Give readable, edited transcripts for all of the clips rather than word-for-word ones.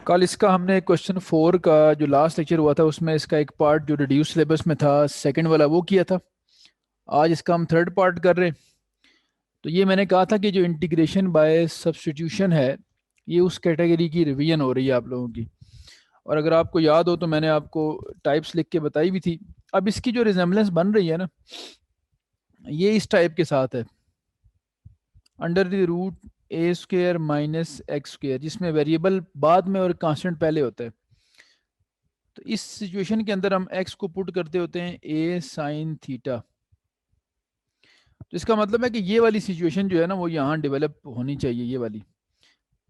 कल इसका हमने क्वेश्चन 4 का जो लास्ट लेक्चर हुआ था उसमें इसका एक पार्ट जो रिड्यूस सिलेबस में था सेकंड वाला वो किया था। आज इसका हम थर्ड पार्ट कर रहे हैं। तो ये मैंने कहा था कि जो इंटीग्रेशन बाय सब्स्टिट्यूशन है ये उस कैटेगरी की रिवीजन हो रही है आप लोगों की। और अगर आपको याद हो तो मैंने आपको टाइप्स लिख के बताई भी थी। अब इसकी जो रिजेम्बलेंस बन रही है ना ये इस टाइप के साथ है, under the root a square minus x square, जिसमें वेरिएबल बाद में और कांस्टेंट पहले होता है। तो इस सिचुएशन के अंदर हम x को पुट करते होते हैं a साइन थीटा। तो इसका मतलब है कि ये वाली सिचुएशन जो है ना वो यहाँ डेवलप होनी चाहिए, ये वाली।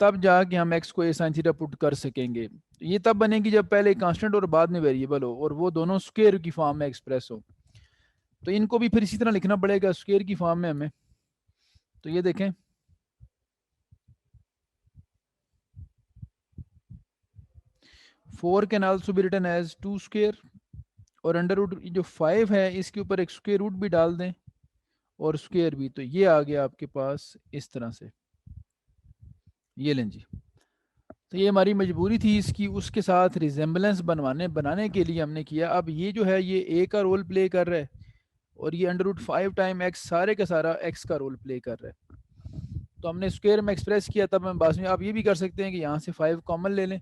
तब जाके हम x को a साइन थीटा पुट कर सकेंगे। तो ये तब बनेगी जब पहले कांस्टेंट और बाद में वेरिएबल हो और वो दोनों स्क्वेयर की फॉर्म में एक्सप्रेस हो। तो इनको भी फिर इसी तरह लिखना पड़ेगा स्क्वेयर की फॉर्म में हमें। तो ये देखें, four can also be written as two square, और अंडर रूट जो 5 है इसके ऊपर एक स्क्वेयर रूट भी डाल दें और स्क्वेयर भी। तो ये आ गया आपके पास इस तरह से। ये लें जी। तो ये हमारी मजबूरी थी इसकी, उसके साथ रिजेम्बलेंस बनाने के लिए हमने किया। अब ये जो है ये ए का रोल प्ले कर रहा है और ये अंडर रूट 5 टाइम एक्स सारे का सारा एक्स का रोल प्ले कर रहा है। तो हमने स्क्वेयर में एक्सप्रेस किया, तब हम बाद में आप ये भी कर सकते हैं कि यहाँ से 5 कॉमन ले लें,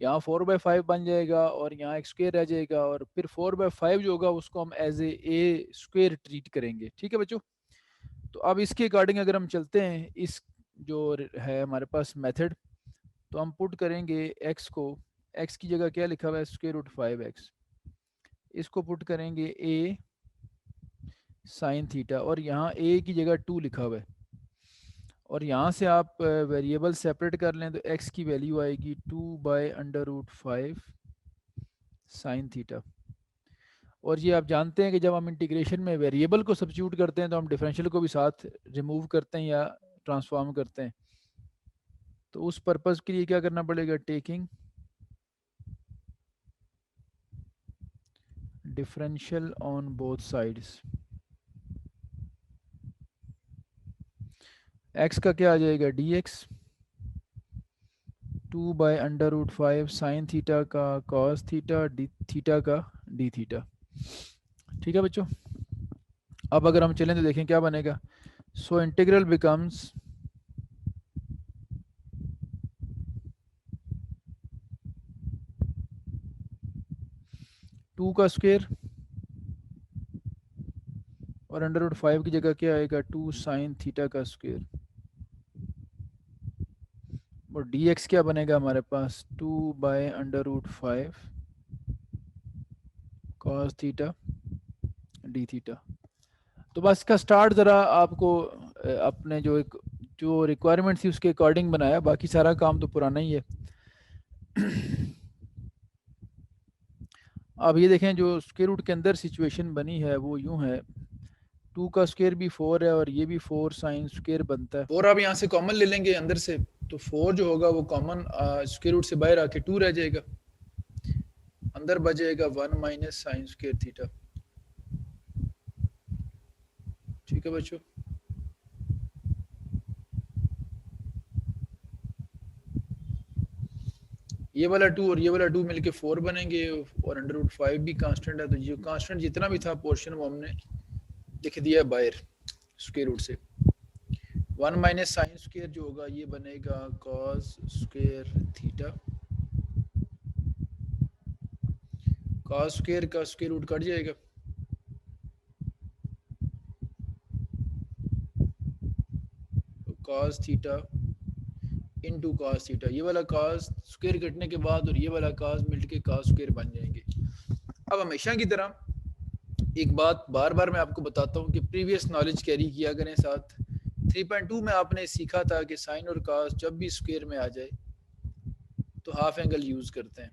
यहाँ 4/5 बन जाएगा और यहाँ एक स्क्वेयर रह जाएगा, और फिर 4/5 जो होगा उसको हम एज ए स्क्वेयर ट्रीट करेंगे। ठीक है बच्चों। तो अब इसके अकॉर्डिंग अगर हम चलते हैं, इस जो है हमारे पास मेथड, तो हम पुट करेंगे x को, x की जगह क्या लिखा हुआ है स्क्वायर रूट 5x, इसको पुट करेंगे a साइन थीटा और यहाँ a की जगह 2 लिखा हुआ है। और यहाँ से आप वेरिएबल सेपरेट कर लें तो x की वैल्यू आएगी 2/√5 साइन थीटा। और ये आप जानते हैं कि जब हम इंटीग्रेशन में वेरिएबल को सब्स्टिट्यूट करते हैं तो हम डिफरेंशियल को भी साथ रिमूव करते हैं या ट्रांसफॉर्म करते हैं। तो उस पर्पज़ के लिए क्या करना पड़ेगा, taking differential on both sides. x का क्या आ जाएगा dx, 2/√5 साइन थीटा का कॉस थीटा, डी थीटा का डी थीटा। ठीक है बच्चों। अब अगर हम चलें तो देखें क्या बनेगा। सो इंटीग्रल बिकम्स 2 का स्क्वेयर और अंडर रूट 5 की जगह क्या आएगा 2 साइन थीटा का स्क्वेयर, और dx क्या बनेगा हमारे पास 2/√5 कॉस थीटा डी थीटा। तो बस इसका स्टार्ट ज़रा आपको अपने जो रिक्वायरमेंट थी उसके अकॉर्डिंग बनाया, बाकी सारा काम तो पुराना ही है। अब ये देखें जो स्क्वायर रूट के अंदर सिचुएशन बनी है वो यूं है, 2 का स्क्वायर भी 4 है और ये भी 4 साइन स्क्वायर बनता है। 4 आप यहाँ से कॉमन ले लेंगे अंदर से, तो 4 जो होगा वो कॉमन स्क्वायर रूट से बाहर आके 2 रह जाएगा, अंदर बचेगा 1 माइनस साइन स्क्वायर थीटा। ठीक है बच्चों। ये वाला 2 और ये वाला 2 मिलके 4 बनेंगे, और अंडर रूट 5 भी कांस्टेंट है, तो जो कांस्टेंट जितना भी था पोर्शन वो हमने लिख दिया बाहर स्क्वायर रूट से। 1 माइनस साइन स्क्वायर जो होगा ये बनेगा cos square theta, cos square का स्क्वायर रूट कट जाएगा, cos theta into cos theta. ये वाला कॉस स्क्वायर कटने के बाद और ये वाला कॉस मिलके कॉस स्क्वायर बन जाएंगे। अब हमेशा की तरह एक बात बार बार मैं आपको बताता हूँ कि प्रीवियस नॉलेज कैरी किया करें साथ। 3.2 में आपने सीखा था कि साइन और कॉस जब भी स्क्वायर में आ जाए तो हाफ एंगल यूज़ करते हैं,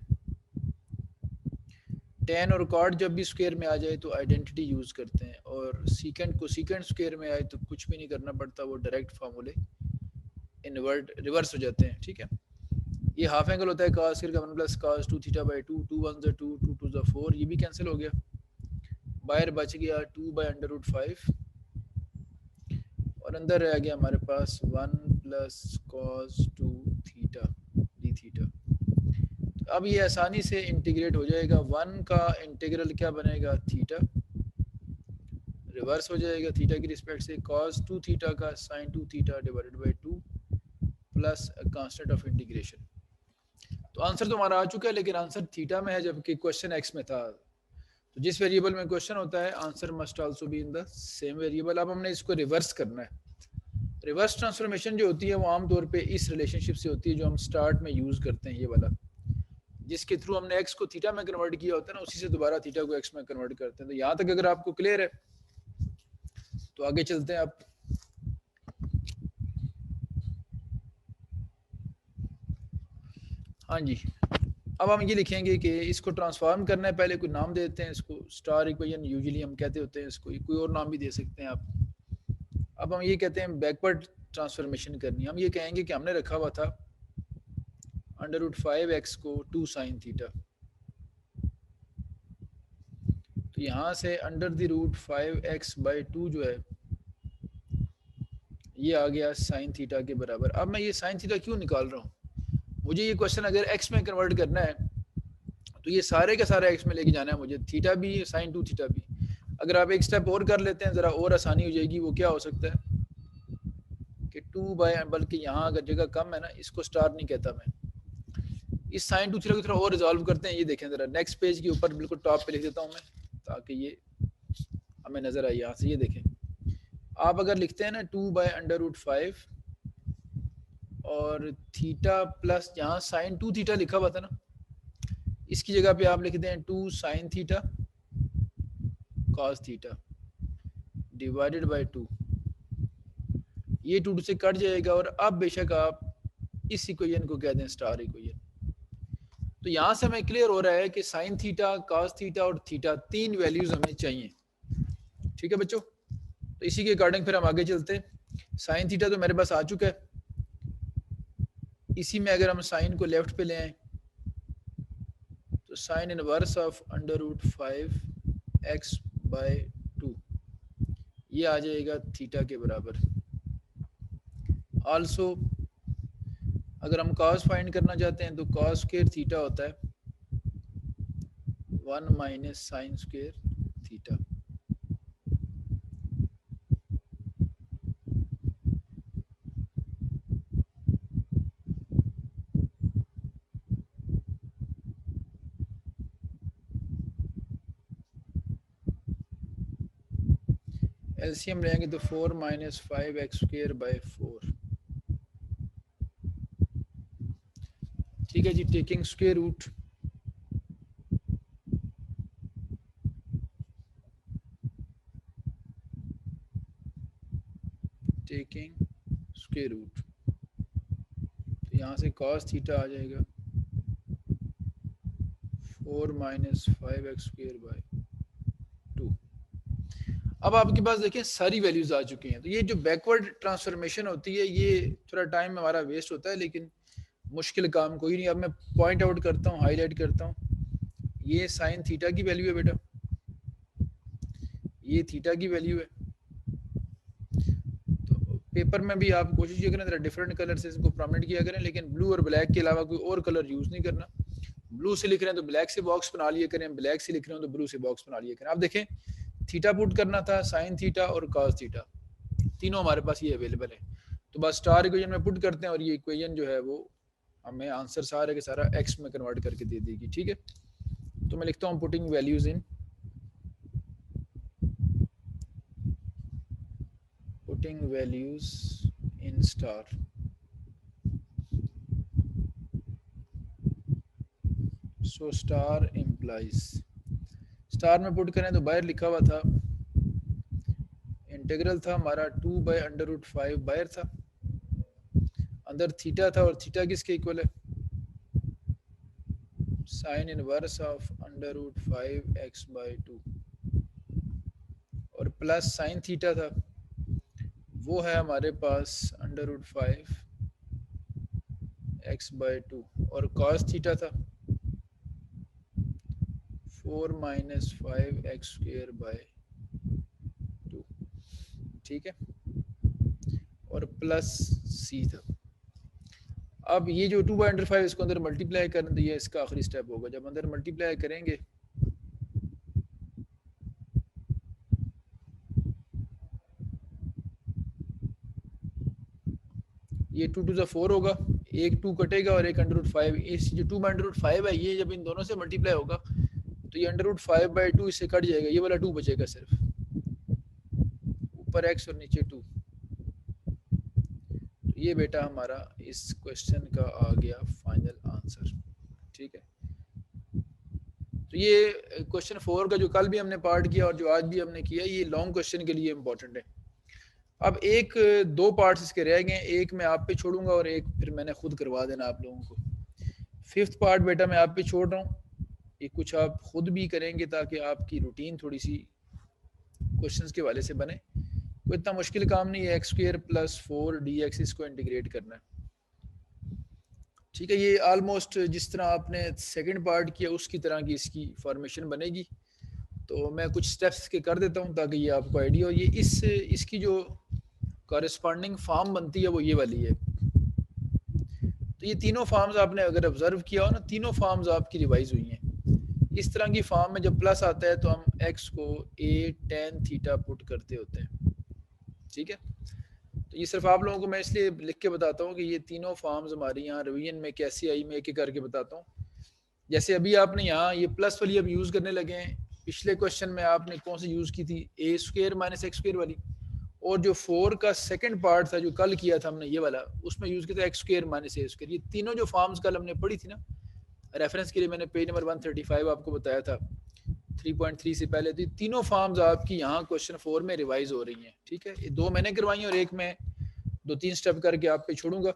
टेन और कॉट जब भी स्क्वायर में आ जाए तो आइडेंटिटी यूज़ करते हैं, और सीकेंड को सीकेंड स्क्वायर में आए तो कुछ भी नहीं करना पड़ता, वो डायरेक्ट फार्मूले इनवर्ट रिवर्स हो जाते हैं। ठीक है। ये हाफ एंगल होता है cos स्क्वायर का 1 प्लस cos 2 थीटा बाई 2, 2 1 2, 2 2 4, ये भी कैंसिल हो गया, बाहर बच गया 2/√5 और अंदर रह गया हमारे पास 1 plus cos 2 theta D theta. अब ये आसानी से इंटीग्रेट हो जाएगा। 1 का इंटीग्रल क्या बनेगा, थीटा, रिवर्स हो जाएगा थीटा की रिस्पेक्ट से, cos 2 थीटा का sin 2 theta divided by 2 plus constant of integration. तो आंसर तो हमारा आ चुका है, लेकिन आंसर थीटा में है जबकि क्वेश्चन एक्स में था। तो जिस वेरिएबल में क्वेश्चन होता है answer must also be in the same variable. अब हमने इसको रिवर्स करना है। रिवर्स ट्रांसफॉर्मेशन जो होती है वो आमतौर पे इस रिलेशनशिप से होती है जो हम स्टार्ट में यूज करते हैं, ये वाला, जिसके थ्रू हमने एक्स को थीटा में कन्वर्ट किया होता है ना, उसी से दोबारा थीटा को एक्स में कन्वर्ट करते हैं। तो यहाँ तक अगर आपको क्लियर है तो आगे चलते हैं आप। हाँ जी, अब हम ये लिखेंगे कि इसको ट्रांसफॉर्म करना है। पहले कोई नाम देते हैं इसको, स्टार इक्वेशन यूजुअली हम कहते होते हैं इसको, कोई और नाम भी दे सकते हैं आप। अब हम ये कहते हैं बैकवर्ड ट्रांसफॉर्मेशन करनी है। हम ये कहेंगे कि हमने रखा हुआ था अंडर रूट 5x को 2 साइन थीटा, तो यहाँ से अंडर द रूट 5x/2 जो है ये आ गया साइन थीटा के बराबर। अब मैं ये साइन थीटा क्यों निकाल रहा हूँ, मुझे ये क्वेश्चन अगर एक्स में कन्वर्ट करना है तो ये सारे का सारा एक्स में लेके जाना है मुझे, थीटा भी साइन 2 थीटा भी। अगर आप एक स्टेप और कर लेते हैं ज़रा और आसानी हो जाएगी। वो क्या हो सकता है कि 2 बल्कि यहाँ अगर जगह कम है ना, इसको स्टार नहीं कहता मैं, इस साइन 2 थीटा को थोड़ा और रिजॉल्व करते हैं। ये देखें ज़रा, नेक्स्ट पेज के ऊपर बिल्कुल टॉप पे लिख देता हूँ मैं ताकि ये हमें नज़र आए। यहाँ से ये देखें, आप अगर लिखते हैं ना 2/√5 और थीटा प्लस यहाँ साइन 2 थीटा लिखा हुआ था ना, इसकी जगह पे आप लिखते हैं 2 sine theta cos theta divided by 2। ये 2 से कट जाएगा और अब बेशक आप इस इक्वेशन को कह दें स्टार इक्वेशन। तो यहाँ से हमें क्लियर हो रहा है कि साइन थीटा, कॉस थीटा और थीटा, 3 वैल्यूज हमें चाहिए। ठीक है बच्चों, तो इसी के अकॉर्डिंग फिर हम आगे चलते हैं। साइन थीटा तो मेरे पास आ चुका है, इसी में अगर हम साइन को लेफ्ट पे ले आए तो sine inverse of under root 5x/2 ये आ जाएगा थीटा के बराबर। आल्सो अगर हम कॉस फाइंड करना चाहते हैं तो कॉस स्क्वायर थीटा होता है 1 minus sine square theta. LCM लेंगे तो 4 माइनस 5x²/4। ठीक है जी, टेकिंग स्क्वायर रूट तो यहाँ से cos थीटा आ जाएगा 4 माइनस 5x²/2। अब आपके पास देखिए सारी वैल्यूज आ चुकी हैं। तो ये जो बैकवर्ड ट्रांसफॉर्मेशन होती है ये थोड़ा टाइम हमारा वेस्ट होता है, लेकिन मुश्किल काम कोई नहीं। अब मैं पॉइंट आउट करता हूँ, हाईलाइट करता हूँ, ये साइन थीटा की वैल्यू है बेटा, ये थीटा की वैल्यू है। तो पेपर में भी आप कोशिश ये करें जरा डिफरेंट कलर से इसको प्रोमिनेंट किया करें, लेकिन ब्लू और ब्लैक के अलावा कोई और कलर यूज नहीं करना। ब्लू से लिख रहे हैं तो ब्लैक से बॉक्स बना लिया करें, ब्लैक से लिख रहे हो तो ब्लू से बॉक्स बना लिया करें। आप देखें थीटा पुट करना था, साइन थीटा और कॉस थीटा, तीनों हमारे पास ये अवेलेबल है। तो बस स्टार इक्वेशन में पुट करते हैं और ये इक्वेशन जो है वो हमें आंसर सारे के सारा एक्स में कन्वर्ट करके दे देगी। ठीक है, तो मैं लिखता हूँ putting values in star. So star implies, star में पुट करें तो बाहर लिखा हुआ था इंटीग्रल था हमारा 2/√5 बाहर था, अंदर थीटा था और थीटा किसके इक्वल है, साइन इनवर्स ऑफ √5x/2 और प्लस साइन थीटा था वो है हमारे पास √5x/2 और कॉस थीटा था 4 माइनस 5x²/2। ठीक है, और प्लस सी था। अब ये जो 2/5 इसको अंदर मल्टीप्लाई करना, तो ये इसका आखिरी स्टेप होगा। जब अंदर मल्टीप्लाई करेंगे ये 2 टू 4 होगा, एक 2 कटेगा और एक √5। इस जो 2/5 है ये जब इन दोनों से मल्टीप्लाई होगा तो ये √5/2 इससे कट जाएगा, ये वाला 2 बचेगा सिर्फ, ऊपर x और नीचे 2। तो ये बेटा हमारा इस क्वेश्चन का आ गया फाइनल आंसर। ठीक है, तो ये क्वेश्चन 4 का जो कल भी हमने पार्ट किया और जो आज भी हमने किया, ये लॉन्ग क्वेश्चन के लिए इम्पोर्टेंट है। अब एक दो पार्ट्स इसके रह गए, एक मैं आप पे छोड़ूंगा और एक फिर मैंने खुद करवा देना आप लोगों को। 5th पार्ट बेटा मैं आप पे छोड़ रहा हूँ, ये कुछ आप खुद भी करेंगे ताकि आपकी रूटीन थोड़ी सी क्वेश्चंस के वाले से बने। कोई इतना मुश्किल काम नहीं है, x² + 4 dx इसको इंटीग्रेट करना है। ठीक है, ये ऑलमोस्ट जिस तरह आपने सेकंड पार्ट किया उसकी तरह की इसकी फॉर्मेशन बनेगी। तो मैं कुछ स्टेप्स के कर देता हूँ ताकि ये आपको आइडिया हो। ये इसकी जो कॉरेस्पॉन्डिंग फॉर्म बनती है वो ये वाली है। तो ये तीनों फॉर्म्स आपने अगर ऑब्जर्व किया हो ना, तीनों फॉर्म्स आपकी रिवाइज हुई हैं। इस तरह की फॉर्म में जब प्लस आता है तो हम x को a tan थीटा पुट करते होते हैं। ठीक है, तो ये सिर्फ आप लोगों को मैं इसलिए लिख के बताता हूँ कि ये तीनों फॉर्म्स हमारे यहाँ रिवीजन में कैसे आई, मैं एक एक करके बताता हूँ। जैसे अभी आपने यहाँ ये प्लस वाली अब यूज़ करने लगे हैं, पिछले क्वेश्चन में आपने कौन सी यूज़ की थी, a² - x² वाली, और जो 4 का सेकंड पार्ट था जो कल किया था हमने ये वाला, उसमें यूज़ किया था x² - a²। ये तीनों जो फॉर्म्स कल हमने पढ़ी थी ना, रेफरेंस के लिए मैंने पेज नंबर 135 आपको बताया था 3.3 से पहले। तो तीनों फॉर्म्स आपकी यहाँ क्वेश्चन 4 में रिवाइज हो रही हैं। ठीक है, ये दो मैंने करवाई हैं और एक मैं 2-3 स्टेप करके आप पे छोड़ूंगा,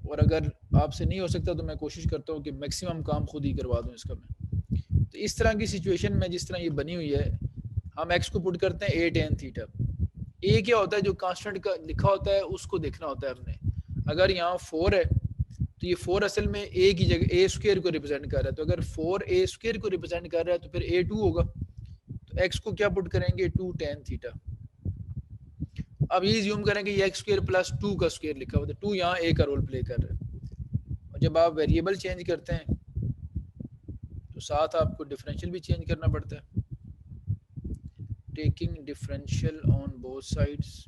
और अगर आपसे नहीं हो सकता तो मैं कोशिश करता हूँ कि मैक्सिमम काम खुद ही करवा दूँ इसका मैं। तो इस तरह की सिचुएशन में जिस तरह ये बनी हुई है, हम x को पुट करते हैं a tan थीटा। a क्या होता है, जो कांस्टेंट का लिखा होता है उसको देखना होता है हमने। अगर यहाँ 4 है तो ये 4 असल में a की जगह a² को रिप्रेजेंट कर रहा है, तो अगर 4 a² को रिप्रेजेंट कर रहा है तो फिर a2 होगा। तो x को क्या पुट करेंगे, 2 tan थीटा। अब ये ज्यूम करें कि ये x² + 2 का स्क्वायर लिखा हुआ है, तो 2 यहाँ a का रोल प्ले कर रहा है। और जब आप वेरिएबल चेंज करते हैं तो साथ आपको डिफरेंशियल भी चेंज करना पड़ता है। Taking differential on both sides,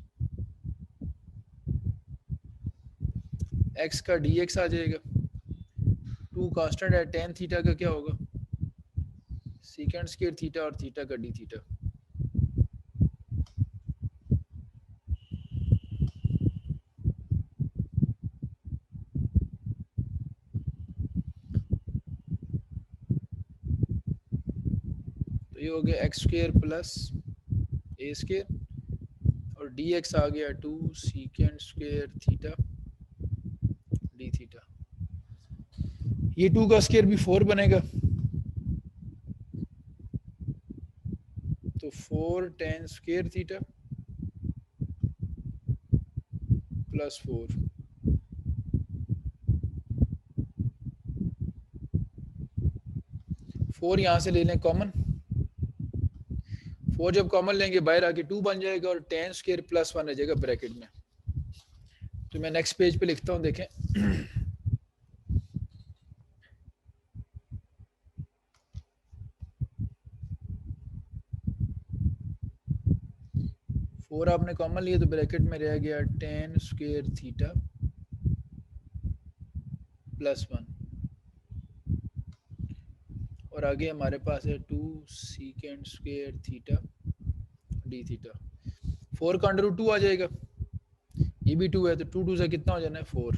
x का dx आ जाएगा, 2 कांस्टेंट है, tan थीटा का क्या होगा, sec² थीटा, और थीटा का d थीटा। तो ये हो गया x² + a² और dx आ गया 2 sec² थीटा d थीटा। ये 2 का स्क्वायर भी 4 बनेगा, तो 4 tan² थीटा + 4। 4 यहाँ से ले लें कॉमन, 4 जब कॉमन लेंगे बाहर आके 2 बन जाएगा और tan² + 1 आ जाएगा ब्रैकेट में। तो मैं नेक्स्ट पेज पे लिखता हूँ, देखें। 4 आपने कॉमन लिया तो ब्रैकेट में रह गया tan² थीटा + 1, और आगे हमारे पास है 2 sec² थीटा d थीटा। 4 का √2 आ जाएगा, ये भी 2 है तो 2 2 से कितना हो जाना है, 4।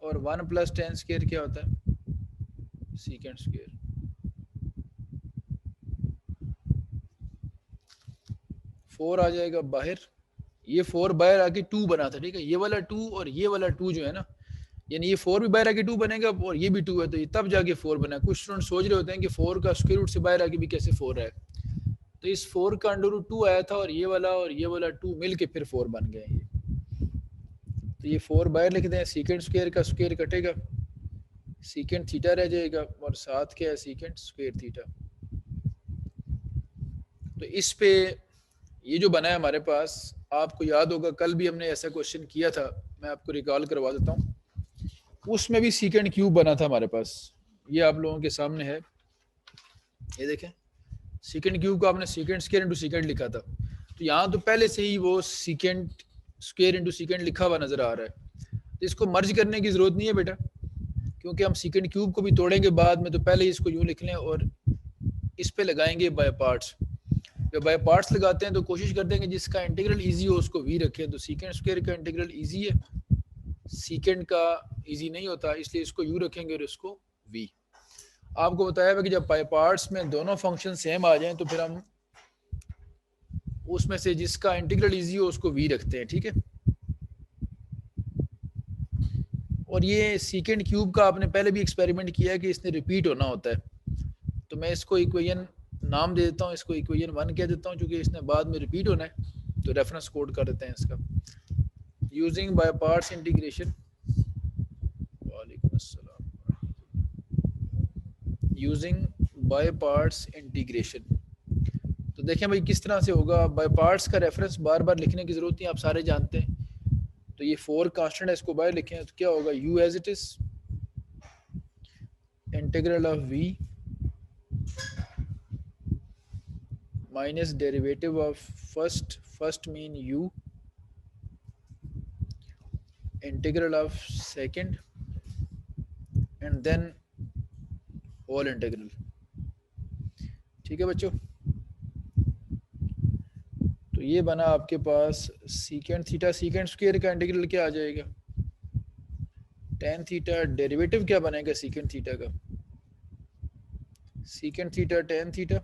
और 1 + tan² क्या होता है, sec²। फोर आ जाएगा बाहर, ये 4 बाहर आके 2 बना था। ठीक है, ये वाला 2 और ये वाला 2 जो है ना, यानी ये 4 भी बाहर आके 2 बनेगा और ये भी 2 है, तो ये तब जाके 4 बना। कुछ स्टूडेंट सोच रहे होते हैं कि 4 का स्क्वायर रूट से बाहर आके भी कैसे 4 है, तो इस 4 का √2 आया था और ये वाला 2 मिल के फिर 4 बन गए ये। तो ये 4 बाहर लिख दें, sec² का स्क्वायर कटेगा, sec थीटा रह जाएगा और साथ क्या है, sec² थीटा। तो इस पे ये जो बना है हमारे पास, आपको याद होगा कल भी हमने ऐसा क्वेश्चन किया था मैं आपको रिकॉल करवा देता हूँ। उसमें भी सीकेंड क्यूब बना था हमारे पास, ये आप लोगों के सामने है, ये देखें सीकेंड क्यूब को आपने सीकेंड स्क्वायर इंटू सीकेंड लिखा था, तो यहाँ तो पहले से ही वो सीकेंड स्क्वायर इंटू सीकेंड लिखा हुआ नजर आ रहा है, तो इसको मर्ज करने की जरूरत नहीं है बेटा, क्योंकि हम सीकेंड क्यूब को भी तोड़ेंगे बाद में, तो पहले ही इसको यूं लिख लें और इस पे लगाएंगे बाय पार्ट्स। जब बाय पार्ट्स लगाते हैं तो कोशिश करते हैं कि जिसका इंटीग्रल इजी हो उसको वी रखें, तो सीकेंड स्क्वायर का इंटीग्रल इजी है, सीकेंड का इजी नहीं होता, इसलिए इसको यू रखेंगे और इसको वी। आपको बताया है कि जब बाय पार्ट्स में दोनों फंक्शन सेम आ जाएं तो फिर हम उसमें से जिसका इंटीग्रल इजी हो उसको वी रखते हैं, ठीक है। और ये सीकेंड क्यूब का आपने पहले भी एक्सपेरिमेंट किया है कि इसने रिपीट होना होता है, तो मैं इसको इक्वेशन नाम दे देता हूँ, इसको इक्वेशन 1 कह देता हूँ, क्योंकि इसने बाद में रिपीट होना है, तो रेफरेंस कोड कर देते हैं इसका। यूजिंग बाय पार्ट्स इंटीग्रेशन, वालेकुम अस्सलाम, यूजिंग बाय पार्ट्स इंटीग्रेशन, तो देखें भाई किस तरह से होगा। बाय पार्ट्स का रेफरेंस बार बार लिखने की जरूरत नहीं, आप सारे जानते हैं। तो ये 4 कांस्टेंट है, इसको बाहर लिखें तो क्या होगा, u as it is integral of v minus derivative of first mean u integral of second and then whole integral, ठीक है बच्चों। तो ये बना आपके पास सीकेंड थीटा, सीकेंड स्क्वायर का इंटीग्रल क्या आ जाएगा, टेन थीटा, डेरिवेटिव क्या बनेगा सीकेंड थीटा का, सीकेंड थीटा टेन थीटा,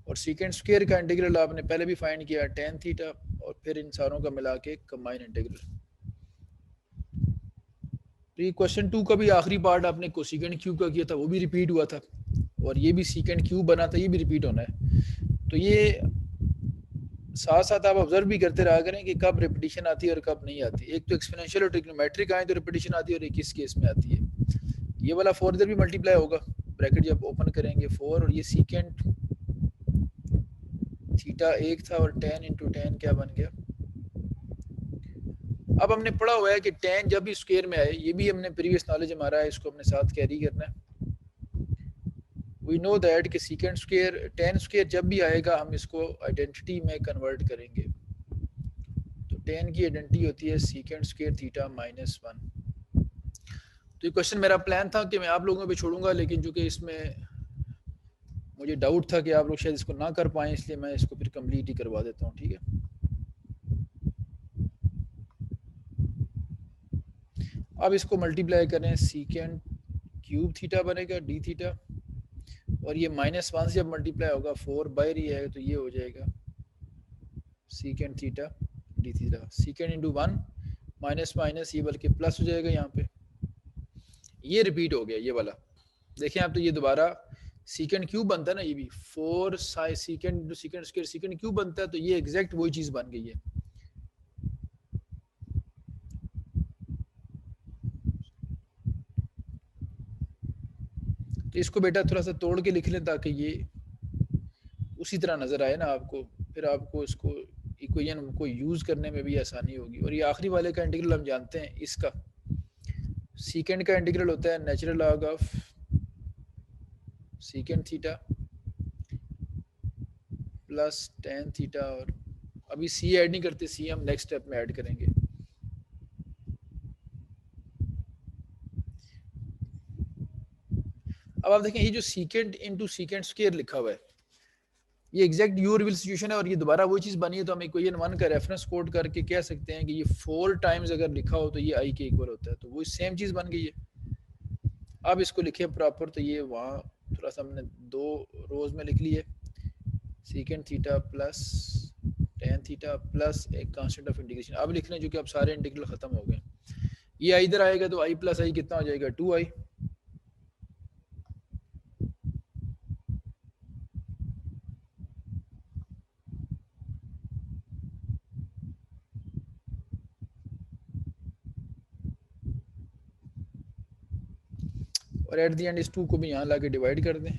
और सीकेंड स्क्वायर का इंटीग्रल आपने पहले भी फाइंड किया टेन थीटा, और फिर इन सारों का मिला के कंबाइन इंटीग्रल। तो ये क्वेश्चन 2 का भी आखिरी पार्ट आपने कोसेकेंड क्यूब का किया था, वो भी रिपीट हुआ था, और ये भी सीकेंड क्यूब बना था, ये भी रिपीट होना है। तो ये साथ साथ आप ऑब्जर्व भी करते रहा करें कि कब रिपीटिशन आती है और कब नहीं आती। एक तो एक्सपोनेंशियल और ट्रिग्नोमेट्रिक आए तो रिपीटिशन आती है, और एक इस केस में आती है। ये वाला 4 इधर भी मल्टीप्लाई होगा, ब्रैकेट जब ओपन करेंगे 4, और ये सीकेंड थीटा 1 था और 10 इंटू 10 क्या बन गया। अब हमने पढ़ा हुआ है कि 10 जब भी स्क्वायर में आए, ये भी हमने प्रीवियस नॉलेज हमारा है, इसको हमने साथ कैरी करना है। वी नो दैट कि सीकेंड स्क्वायर 10 स्क्वायर जब भी आएगा हम इसको आइडेंटिटी में कन्वर्ट करेंगे। तो 10 की आइडेंटिटी होती है सीकेंड स्क्वायर थीटा माइनस 1। तो ये क्वेश्चन मेरा प्लान था कि मैं आप लोगों पे छोड़ूंगा, लेकिन चूंकि इसमें मुझे डाउट था कि आप लोग शायद इसको ना कर पाएँ, इसलिए मैं इसको फिर कंप्लीट ही करवा देता हूँ, ठीक है। अब इसको मल्टीप्लाई करें, सीकेंड क्यूब थीटा बनेगा डी थीटा, और ये माइनस 1 से जब मल्टीप्लाई होगा 4 बाहर ही है, तो ये हो जाएगा secant theta D theta, सीकेंड into 1 minus minus ये बल्कि प्लस हो जाएगा यहाँ पे। ये रिपीट हो गया ये वाला, देखें आप, तो ये दोबारा सीकेंड क्यूब बनता है ना, ये भी 4 सीकेंड इंटू सीकेंड स्क्वायर सीकेंड क्यूब बनता है, तो ये एग्जैक्ट वही चीज़ बन गई है। तो इसको बेटा थोड़ा सा तोड़ के लिख लें ताकि ये उसी तरह नज़र आए ना आपको, फिर आपको इसको इक्वेशन को यूज़ करने में भी आसानी होगी। और ये आखिरी वाले का इंटीग्रल हम जानते हैं, इसका सीकेंड का इंटीग्रल होता है natural log of secant theta plus tan theta, और अभी सी ऐड नहीं करते, सी हम नेक्स्ट स्टेप में ऐड करेंगे। अब आप देखें ये जो सीकेंड इंटू सीकेंड स्क्वायर लिखा हुआ है, ये एग्जैक्ट यू रियल सिचुएशन है, और ये दोबारा वही चीज़ बनी है, तो हम इक्वेशन 1 का रेफरेंस कोड करके कह सकते हैं कि ये 4 टाइम्स अगर लिखा हो तो ये आई के इक्वल होता है, तो वो सेम चीज़ बन गई है। अब इसको लिखे प्रॉपर, तो ये वहाँ थोड़ा सा हमने 2 रोज में लिख लिए, secant theta plus tan theta plus एक कांस्टेंट ऑफ इंटीग्रेशन। अब लिख रहे हैं जो कि अब सारे इंटीग्रल खत्म हो गए, ये आई इधर आएगा तो आई प्लस आई कितना हो जाएगा 2i, और एट दी एंड इस 2 को भी यहाँ ला के डिवाइड कर दें,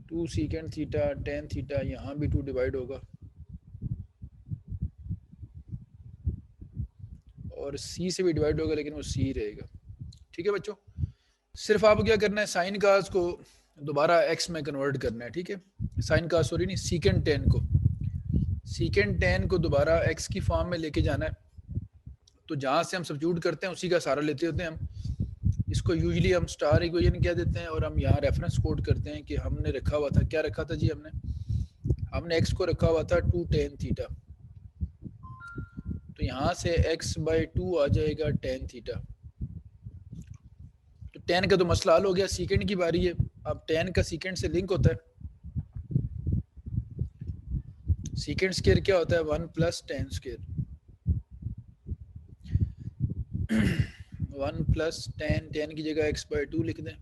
2 सीकेंड थीटा टेन थीटा, यहाँ भी 2 डिवाइड होगा, और सी से भी डिवाइड होगा लेकिन वो सी रहेगा। ठीक है बच्चों, सिर्फ आपको क्या करना है, साइन कास को दोबारा एक्स में कन्वर्ट करना है। ठीक है, साइन कास सॉरी नहीं, सीकेंड टेन को, सीकेंड टेन को दोबारा एक्स की फॉर्म में लेके जाना है। तो जहाँ से हम सब्स्टिट्यूट करते हैं उसी का सारा लेते होते हैं हम। इसको यूजुअली हम स्टार इक्वेशन कह देते हैं और हम यहाँ रेफरेंस कोड करते हैं कि हमने रखा हुआ था, क्या रखा था जी, हमने एक्स को रखा हुआ था 2 tan थीटा। तो यहाँ से x/2 आ जाएगा tan थीटा। तो tan का तो मसला हल हो गया, सीकेंड की बारी है। अब tan का सीकेंड से लिंक होता है, सीकेंड स्क्वायर क्या होता है 1 + tan स्क्वायर, 1 + tan की जगह x/2 लिख दें,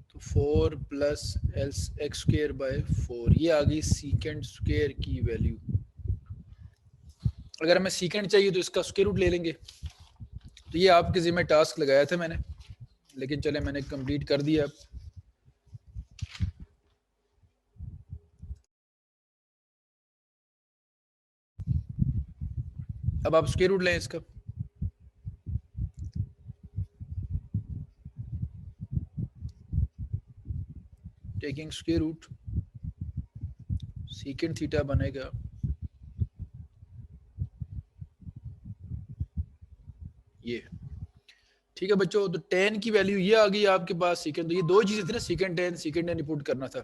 तो 4 + x²/4, ये आ गई सीकेंड स्क्वायर की वैल्यू। अगर हमें सीकेंड चाहिए तो इसका स्क्वायर रूट ले लेंगे। तो ये आपके ज़िम्मे टास्क लगाया था मैंने, लेकिन चले मैंने कंप्लीट कर दिया। अब आप स्क्वायर रूट लें इसका, taking square root, secant theta बनेगा ये। ठीक है बच्चों, तो tan की वैल्यू ये आ गई आपके पास सीकेंड। तो ये दो चीजें थी ना, सीकेंड tan पुट करना था।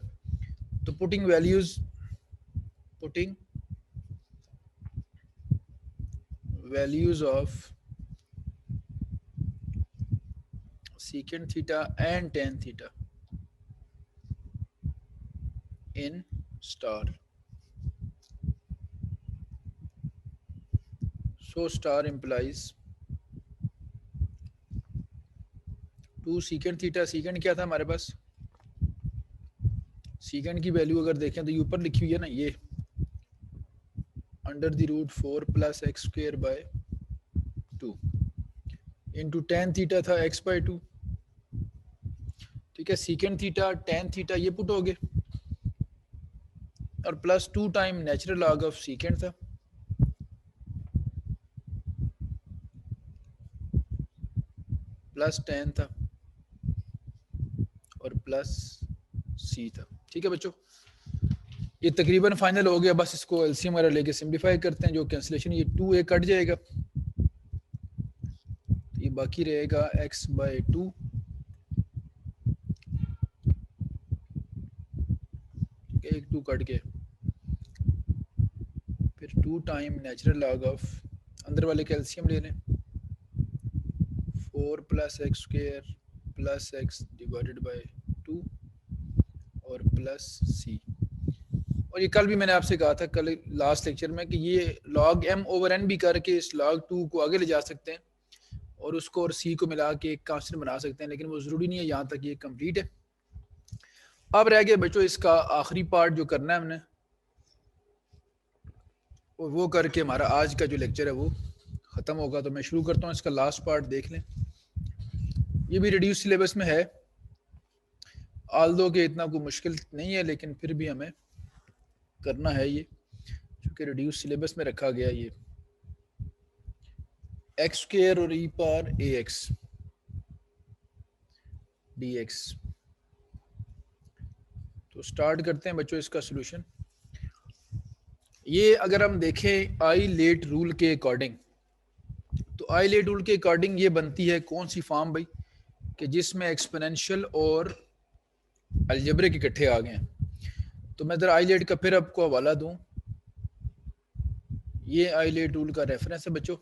तो putting values of secant theta and tan theta in star. So star implies 2 सीकेंड theta, सीकेंड क्या था हमारे पास, सीकेंड की वैल्यू अगर देखें तो ये ऊपर लिखी हुई है ना, ये √4 + x²/2 इंटू tan थीटा था x/2। ठीक है, सीकेंड थीटा tan थीटा ये पुट हो गए, और +2 टाइम नेचुरल लॉग ऑफ सीकेंड था, प्लस tan था और प्लस c था। ठीक है बच्चों, ये तकरीबन फाइनल हो गया। बस इसको एलसीएम वगैरह लेके सिंप्लीफाई करते हैं, जो कैंसिलेशन, ये 2a कट जाएगा, ये बाकी रहेगा x/2, एक 2 कट के, फिर 2 टाइम नेचुरल लॉग ऑफ, अंदर वाले कैल्शियम ले लें, 4 + x² + x/2 और प्लस c। और ये कल भी मैंने आपसे कहा था, कल लास्ट लेक्चर में, कि ये log m/n भी करके इस log 2 को आगे ले जा सकते हैं और उसको और c को मिला के एक कांस्टेंट बना सकते हैं, लेकिन वो ज़रूरी नहीं है। यहाँ तक ये कंप्लीट है। अब रह गया बच्चों इसका आखिरी पार्ट जो करना है हमने, और वो करके हमारा आज का जो लेक्चर है वो ख़त्म होगा। तो मैं शुरू करता हूँ, इसका लास्ट पार्ट देख लें। ये भी रिड्यूस सिलेबस में है, आल्दो के इतना कोई मुश्किल नहीं है, लेकिन फिर भी हमें करना है ये, क्योंकि रिड्यूस सिलेबस में रखा गया ये x² और e⁴ax dx। तो स्टार्ट करते हैं बच्चों इसका सॉल्यूशन। ये अगर हम देखें आइलेट रूल के अकॉर्डिंग, तो आइलेट रूल के अकॉर्डिंग ये बनती है कौन सी फॉर्म भाई, कि जिसमें एक्सपोनेंशियल और अलजेब्रिक इकट्ठे आ गए हैं। तो मैं इधर आइलेट का फिर आपको हवाला दूं, ये आइलेट रूल का रेफरेंस है बच्चों।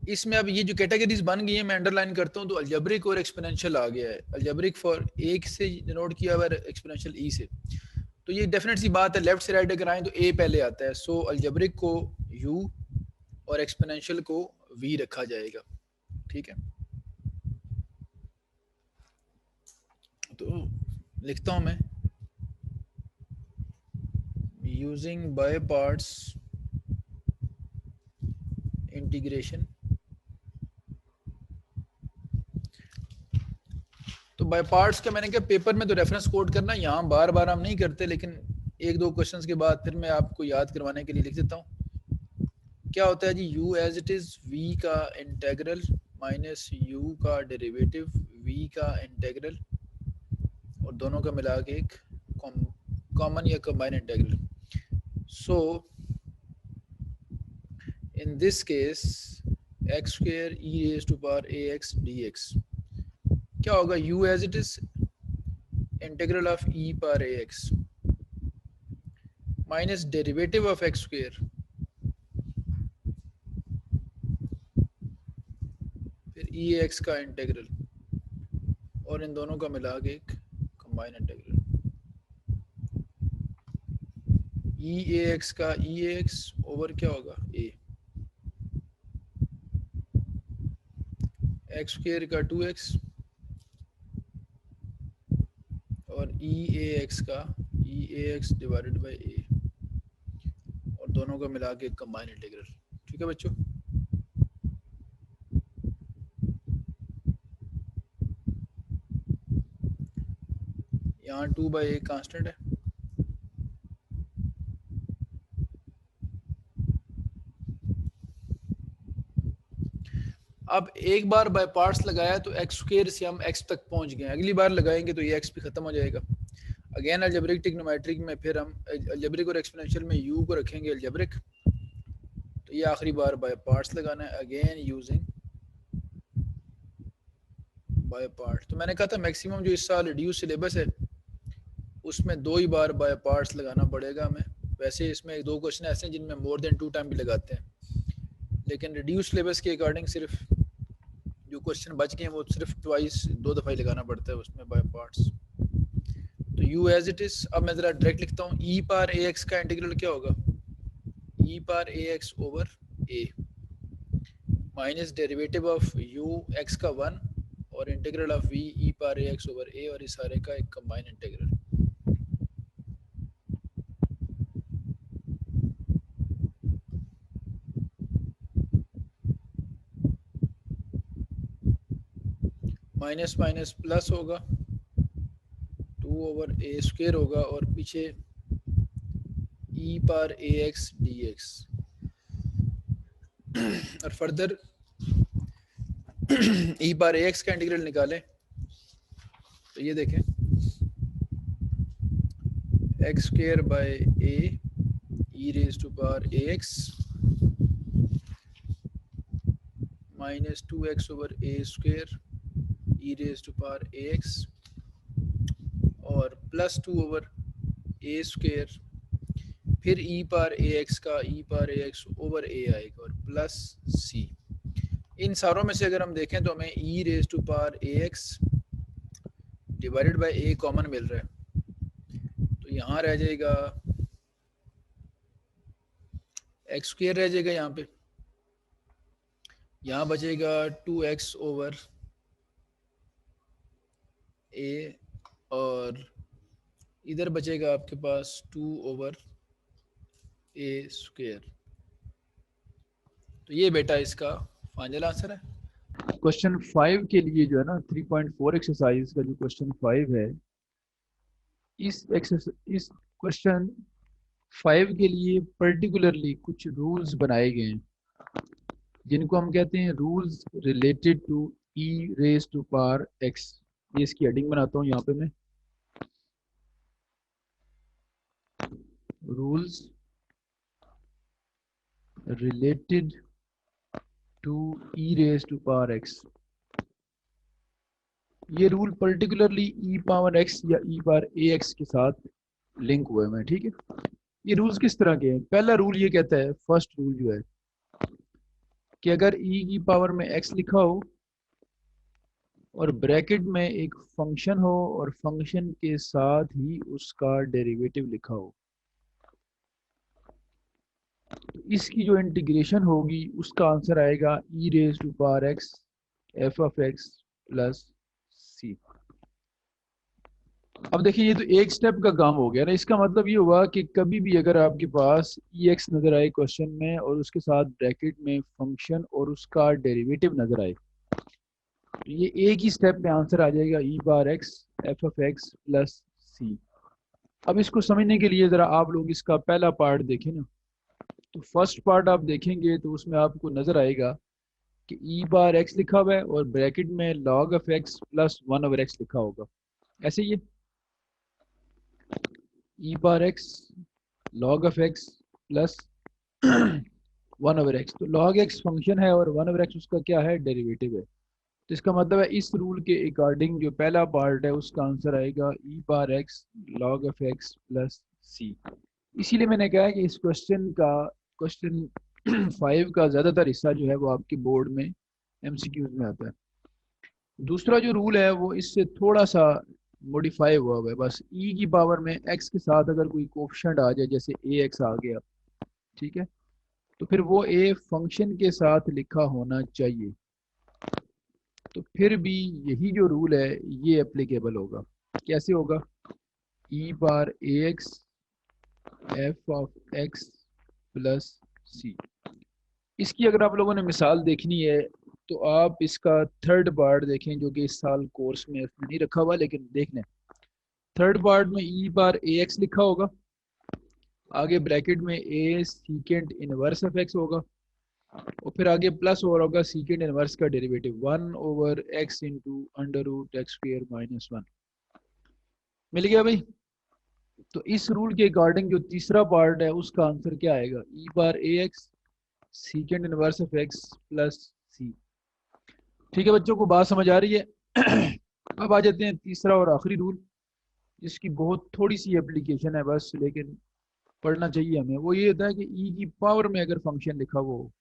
इसमें अब ये जो कैटेगरीज बन गई है, मैं अंडरलाइन करता हूँ, तो अलजेब्रिक और एक्सपोनेंशियल आ गया है। अलजेब्रिक फॉर एक से डिनोट किया हुआ है, एक्सपोनेंशियल ई से। तो ये डेफिनेट सी बात है, लेफ्ट से राइट अगर आए तो ए पहले आता है। सो अलजेब्रिक को यू और एक्सपोनेंशियल को वी रखा जाएगा। ठीक है, तो लिखता हूं मैं, यूजिंग बाय पार्ट्स इंटीग्रेशन। तो बाय पार्ट्स का मैंने कहा पेपर में तो रेफरेंस कोड करना, यहाँ बार बार हम नहीं करते, लेकिन एक दो क्वेश्चंस के बाद फिर मैं आपको याद करवाने के लिए लिख देता हूँ। क्या होता है जी, u as it is v का इंटेग्रल माइनस u का डेरिवेटिव v का इंटेग्रल और दोनों का मिला के एक कॉमन या combine integral. So in this case x square e raise to power ax dx क्या होगा, u as it is integral of e power ax minus derivative of x square फिर e ax का integral और इन दोनों का मिला के एक कंबाइन इंटीग्रल. e ax का e ax ओवर क्या होगा a, x स्क्वायर का 2x और e ax का e ax divided by a और दोनों का मिला के कंबाइन इंटीग्रल. ठीक है बच्चों. यहाँ 2/a कांस्टेंट है. अब एक बार बाय पार्ट्स लगाया तो एक्स स्क्वायर से हम एक्स तक पहुंच गए, अगली बार लगाएंगे तो ये एक्स भी खत्म हो जाएगा. अगेन अलजेब्रिक ट्रिग्नोमेट्रिक में फिर हम अलजेब्रिक और एक्सपोनेंशियल में u को रखेंगे अलजेब्रिक, तो ये आखिरी बार बाय पार्ट्स लगाना है अगेन यूजिंग बाय पार्ट. तो मैंने कहा था मैक्सिमम जो इस साल रिड्यूस सिलेबस है उसमें 2 ही बार बाय पार्ट्स लगाना पड़ेगा हमें. वैसे इसमें 2 क्वेश्चन ऐसे हैं जिनमें मोर देन 2 टाइम भी लगाते हैं, लेकिन रिड्यूस सिलेबस के अकॉर्डिंग सिर्फ जो क्वेश्चन बच गए हैं वो सिर्फ ट्वाइस 2 दफ़ा ही लगाना पड़ता है उसमें बाय पार्ट्स. तो u एज इट इज, अब मैं ज़रा डायरेक्ट लिखता हूँ, e पावर ax का इंटीग्रल क्या होगा, e power ax over a minus derivative of u x का 1 और integral of v e power ax over a और इस सारे का एक combine integral. Minus minus plus होगा, 2 ओवर a स्क्वायर होगा और पीछे e पावर ax dx और फर्दर e पावर ax का इंटीग्रल निकालें तो ये देखें x square by a e raise to power ax minus 2x over a square e raise to power ax और प्लस 2 ओवर a स्क्वायर फिर e power ax का e power ax over a आएगा और plus c. इन सारों में से अगर हम देखें तो हमें e raise to power ax divided by a common मिल रहा है, तो यहाँ रह जाएगा x स्क्वायर रह जाएगा, यहाँ पे यहाँ बचेगा 2x ओवर a और इधर बचेगा आपके पास 2 ओवर a स्क्वायर. तो ये बेटा इसका फाइनल आंसर है. क्वेश्चन 5 के लिए जो है ना 3.4 एक्सरसाइज का जो क्वेश्चन 5 है, इस क्वेश्चन 5 के लिए पर्टिकुलरली कुछ रूल्स बनाए गए हैं जिनको हम कहते हैं rules related to e raise to power x. ये इसकी हेडिंग बनाता हूँ यहाँ पे मैं, rules related to e raise to power x. ये rule particularly e power x या e पावर ax के साथ लिंक हुए हैं. ठीक है, ये रूल्स किस तरह के हैं. पहला रूल ये कहता है, फर्स्ट रूल जो है कि अगर e की पावर में x लिखा हो और ब्रैकेट में एक फंक्शन हो और फंक्शन के साथ ही उसका डेरिवेटिव लिखा हो, तो इसकी जो इंटीग्रेशन होगी उसका आंसर आएगा e raise to power x f of x plus c. अब देखिए ये तो एक स्टेप का काम हो गया ना. इसका मतलब ये हुआ कि कभी भी अगर आपके पास ex नजर आए क्वेश्चन में और उसके साथ ब्रैकेट में फंक्शन और उसका डेरिवेटिव नजर आए, तो ये एक ही स्टेप में आंसर आ जाएगा e bar x f of x plus c. अब इसको समझने के लिए ज़रा आप लोग इसका पहला पार्ट देखें ना. तो फर्स्ट पार्ट आप देखेंगे तो उसमें आपको नज़र आएगा कि ई बार एक्स लिखा हुआ है और ब्रैकेट में log of x plus 1/x लिखा होगा, ऐसे ये e bar x log of x plus 1/x। तो लॉग एक्स फंक्शन है और 1/x उसका क्या है, डेरिवेटिव है। तो इसका मतलब है इस रूल के अकॉर्डिंग जो पहला पार्ट है उसका आंसर आएगा e bar x log of x plus c. इसीलिए मैंने कहा है कि इस क्वेश्चन 5 का ज़्यादातर हिस्सा जो है वो आपके बोर्ड में एमसीक्यूज में आता है। दूसरा जो रूल है वो इससे थोड़ा सा मॉडिफाई हुआ हुआ है, बस ई की पावर में एक्स के साथ अगर कोई कोफिशिएंट आ जाए, जैसे ए एक्स आ गया, ठीक है, तो फिर वो ए फंक्शन के साथ लिखा होना चाहिए। तो फिर भी यही जो रूल है ये एप्लीकेबल होगा। कैसे होगा, e bar a x f of x plus c. इसकी अगर आप लोगों ने मिसाल देखनी है तो आप इसका थर्ड पार्ट देखें, जो कि इस साल कोर्स में इसमें नहीं रखा हुआ, लेकिन देख लें। थर्ड पार्ट में ई बार ए एक्स लिखा होगा, आगे ब्रैकेट में a secant inverse of x होगा, और फिर आगे प्लस और होगा सीकेंड इनवर्स का derivative 1/x into under root x square minus 1। मिल गया भाई। तो इस रूल के अकॉर्डिंग जो तीसरा पार्ट है उसका आंसर क्या आएगा, e bar a x secant inverse of x plus c. ठीक है बच्चों को बात समझ आ रही है। अब आ जाते हैं तीसरा और आखिरी रूल, जिसकी बहुत थोड़ी सी एप्लीकेशन है बस, लेकिन पढ़ना चाहिए हमें। वो ये होता है कि ई की पावर में अगर फंक्शन लिखा हुआ हो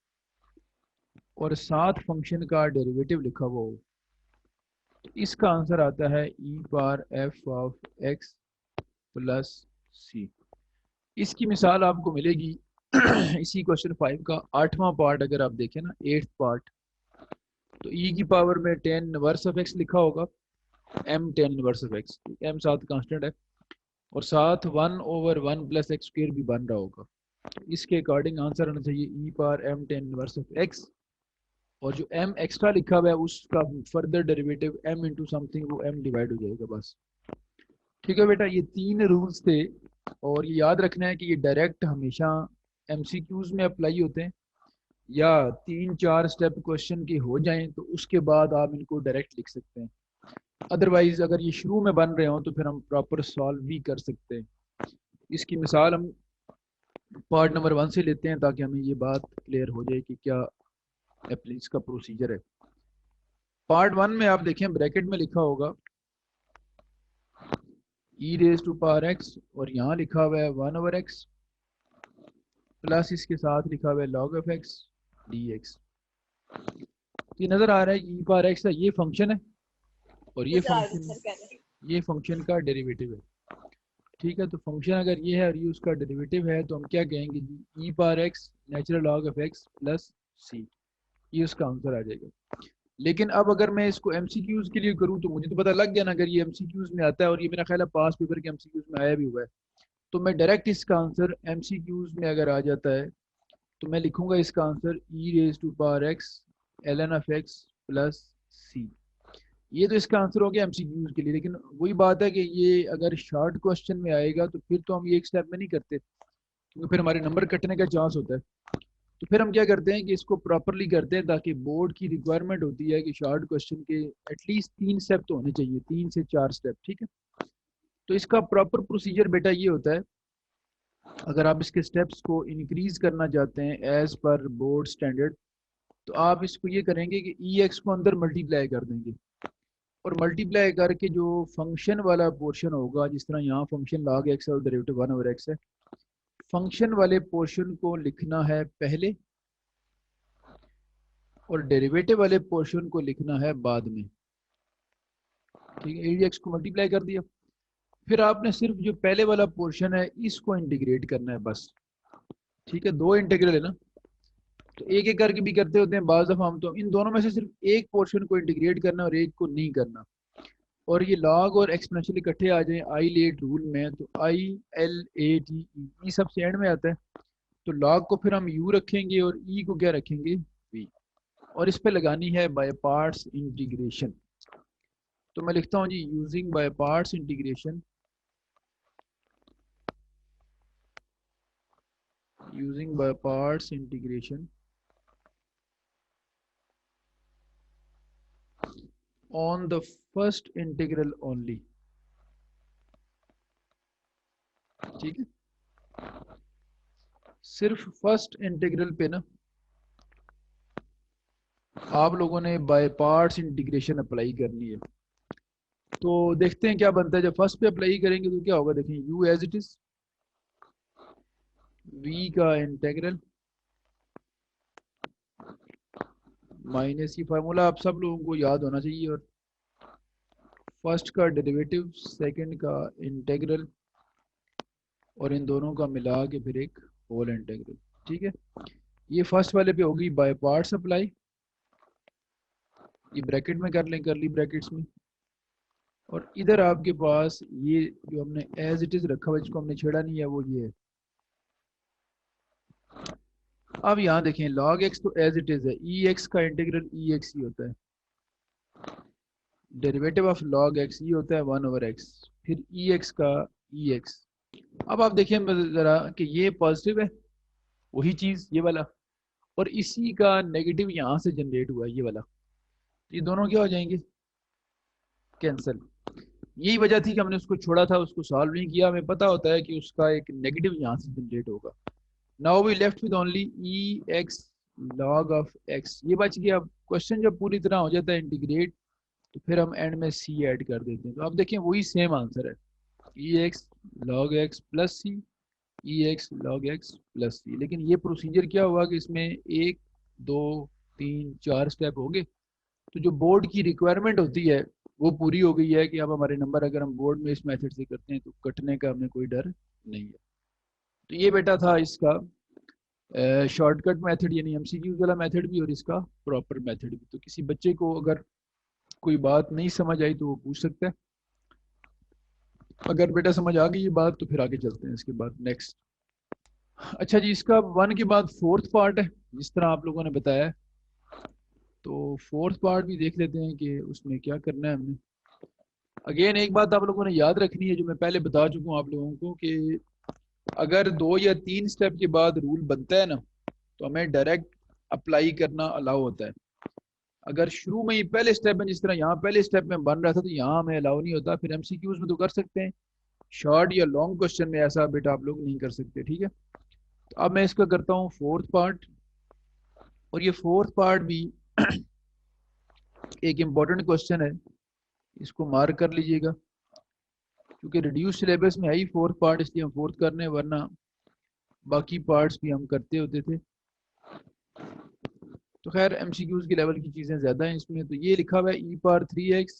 और साथ फंक्शन का डेरिवेटिव लिखा हुआ हो, तो इसका आंसर आता है ई बार F of x plus c. इसकी मिसाल आपको मिलेगी इसी क्वेश्चन 5 का 8वां पार्ट अगर आप देखें ना, 8th पार्ट, तो ई की पावर में 10 इनवर्स ऑफ एक्स लिखा होगा, m 10 inverse of x, m साथ कांस्टेंट है, और साथ 1/1 प्लस एक्स स्क्र भी बन रहा होगा। इसके अकॉर्डिंग आंसर आना चाहिए e power m 10 inverse of x, और जो एम एक्स्ट्रा लिखा हुआ है उसका further derivative m into something, वो एम डिवाइड हो जाएगा बस। ठीक है बेटा, ये 3 रूल्स थे, और ये याद रखना है कि ये डायरेक्ट हमेशा एमसीक्यूज में अप्लाई होते हैं, या 3-4 स्टेप क्वेश्चन के हो जाएं तो उसके बाद आप इनको डायरेक्ट लिख सकते हैं। अदरवाइज अगर ये शुरू में बन रहे हो तो फिर हम प्रॉपर सॉल्व भी कर सकते हैं। इसकी मिसाल हम पार्ट नंबर 1 से लेते हैं ताकि हमें ये बात क्लियर हो जाए कि क्या एप्लीज का प्रोसीजर है। पार्ट 1 में आप देखें ब्रैकेट में लिखा होगा ई रेज टू पावर एक्स, और यहाँ लिखा हुआ है 1/x प्लस इसके साथ लिखा हुआ है log of x d x. ये नज़र आ रहा है कि ई पावर एक्स का ये फंक्शन है और ये फंक्शन का डेरिवेटिव है। ठीक है, तो फंक्शन अगर ये है और ये उसका डेरिवेटिव है तो हम क्या कहेंगे जी, e power x natural log of x plus c, ये उसका आंसर आ जाएगा। लेकिन अब अगर मैं इसको एमसीक्यूज के लिए करूँ तो मुझे तो पता लग गया ना, अगर ये एमसीक्यूज में आता है, और ये मेरा ख्याल है पास पेपर के एमसीक्यूज में आया भी हुआ है, तो मैं डायरेक्ट इसका आंसर एमसीक्यूज में अगर आ जाता है तो मैं लिखूंगा इसका answer e raise to power x ln of x plus c. ये तो इसका आंसर हो गया एमसीक्यूज के लिए। लेकिन वही बात है कि ये अगर शॉर्ट क्वेश्चन में आएगा तो फिर तो हम ये एक स्टेप में नहीं करते, क्योंकि फिर हमारे नंबर कटने का चांस होता है। तो फिर हम क्या करते हैं कि इसको प्रॉपरली करते हैं, ताकि बोर्ड की रिक्वायरमेंट होती है कि शॉर्ट क्वेश्चन के एटलीस्ट 3 स्टेप तो होने चाहिए, 3 से 4 स्टेप। ठीक है, तो इसका प्रॉपर प्रोसीजर बेटा ये होता है, अगर आप इसके स्टेप्स को इंक्रीज करना चाहते हैं एज पर बोर्ड स्टैंडर्ड, तो आप इसको ये करेंगे कि ई एक्स को अंदर मल्टीप्लाई कर देंगे, और मल्टीप्लाई करके जो फंक्शन वाला पोर्शन होगा, जिस तरह यहाँ फंक्शन लॉग एक्स और डेरिवेटिव 1/x है, फंक्शन वाले पोर्शन को लिखना है पहले और डेरिवेटिव वाले पोर्शन को लिखना है बाद में। ठीक है, ए एक्स को मल्टीप्लाई कर दिया, फिर आपने सिर्फ जो पहले वाला पोर्शन है इसको इंटीग्रेट करना है बस। ठीक है, 2 इंटीग्रल है ना, तो एक एक करके भी करते होते हैं बाज दफा हम, तो इन दोनों में से सिर्फ एक पोर्शन को इंटीग्रेट करना और एक को नहीं करना। और ये लॉग और एक्सपोनेंशियल इकट्ठे आ जाएं आई लेट रूल में, तो I L A T E सबसे एंड में आता है, तो लॉग को फिर हम यू रखेंगे और ई को क्या रखेंगे, वी, और इस पे लगानी है बाय पार्ट्स इंटीग्रेशन। तो मैं लिखता हूँ जी, using by parts integration, using by parts integration on the first integral only। ठीक है, सिर्फ फर्स्ट इंटीग्रल पे ना आप लोगों ने बाय पार्ट्स इंटीग्रेशन अप्लाई करनी है। तो देखते हैं क्या बनता है। जब फर्स्ट पे अप्लाई करेंगे तो क्या होगा, देखें u as it is v का इंटेग्रल माइनस की फार्मूला आप सब लोगों को याद होना चाहिए, और फर्स्ट का डेरिवेटिव सेकंड का इंटेग्रल और इन दोनों का मिला के फिर एक होल इंटेग्रल। ठीक है, ये फर्स्ट वाले पे होगी बाय पार्ट्स अप्लाई, ये ब्रैकेट में कर लें करली ब्रैकेट्स में, और इधर आपके पास ये जो हमने एज इट इज रखा हुआ जिसको हमने छेड़ा नहीं है वो ये है। अब यहाँ देखें log x तो एज इट इज है, ई एक्स का इंटीग्रल ई एक्स ही होता है, डेरिवेटिव ऑफ log x ये होता है 1/x, फिर ई एक्स का ई एक्स। अब आप देखें जरा कि ये पॉजिटिव है वही चीज ये वाला, और इसी का नेगेटिव यहाँ से जनरेट हुआ है ये वाला, ये दोनों क्या हो जाएंगे, कैंसिल। यही वजह थी कि हमने उसको छोड़ा था, उसको सॉल्व नहीं किया, हमें पता होता है कि उसका एक नेगेटिव यहाँ से जनरेट होगा। Now we left with only e x log of x, ये बच गया। अब क्वेश्चन जब पूरी तरह हो जाता है इंटीग्रेट तो फिर हम एंड में सी ऐड कर देते हैं, तो अब देखें वही सेम आंसर है, ई एक्स लॉग एक्स प्लस सी, ई x log x plus c. लेकिन ये प्रोसीजर क्या हुआ कि इसमें 1 2 3 4 स्टेप हो गए, तो जो बोर्ड की रिक्वायरमेंट होती है वो पूरी हो गई है कि अब हमारे नंबर अगर हम बोर्ड में इस मेथड से करते हैं तो कटने का हमें कोई डर नहीं है। तो ये बेटा था इसका शॉर्टकट मेथड यानी एमसीक्यू वाला मेथड भी, और इसका प्रॉपर मेथड भी। तो किसी बच्चे को अगर कोई बात नहीं समझ आई तो वो पूछ सकता है, अगर बेटा समझ आ गई ये बात तो फिर आगे चलते हैं इसके बाद नेक्स्ट। अच्छा जी, इसका 1 के बाद फोर्थ पार्ट है जिस तरह आप लोगों ने बताया है, तो फोर्थ पार्ट भी देख लेते हैं कि उसमें क्या करना है हमने। अगेन एक बात आप लोगों ने याद रखनी है जो मैं पहले बता चुका हूँ आप लोगों को, कि अगर 2 या 3 स्टेप के बाद रूल बनता है ना तो हमें डायरेक्ट अप्लाई करना अलाउ होता है। अगर शुरू में ही पहले स्टेप में, जिस तरह यहाँ पहले स्टेप में बन रहा था, तो यहाँ हमें अलाउ नहीं होता, फिर एमसीक्यूज में तो कर सकते हैं, शॉर्ट या लॉन्ग क्वेश्चन में ऐसा बेटा आप लोग नहीं कर सकते। ठीक है, तो अब मैं इसका करता हूँ फोर्थ पार्ट, और ये फोर्थ पार्ट भी एक इम्पॉर्टेंट क्वेश्चन है, इसको मार्क कर लीजिएगा, क्योंकि रिड्यूस सिलेबस में है ही फोर्थ पार्ट, इसलिए हम फोर्थ कर रहे हैं, वरना बाकी पार्ट्स भी हम करते होते थे। तो खैर एमसीक्यूज के लेवल की चीज़ें ज़्यादा हैं इसमें। तो ये लिखा हुआ है ई पार 3x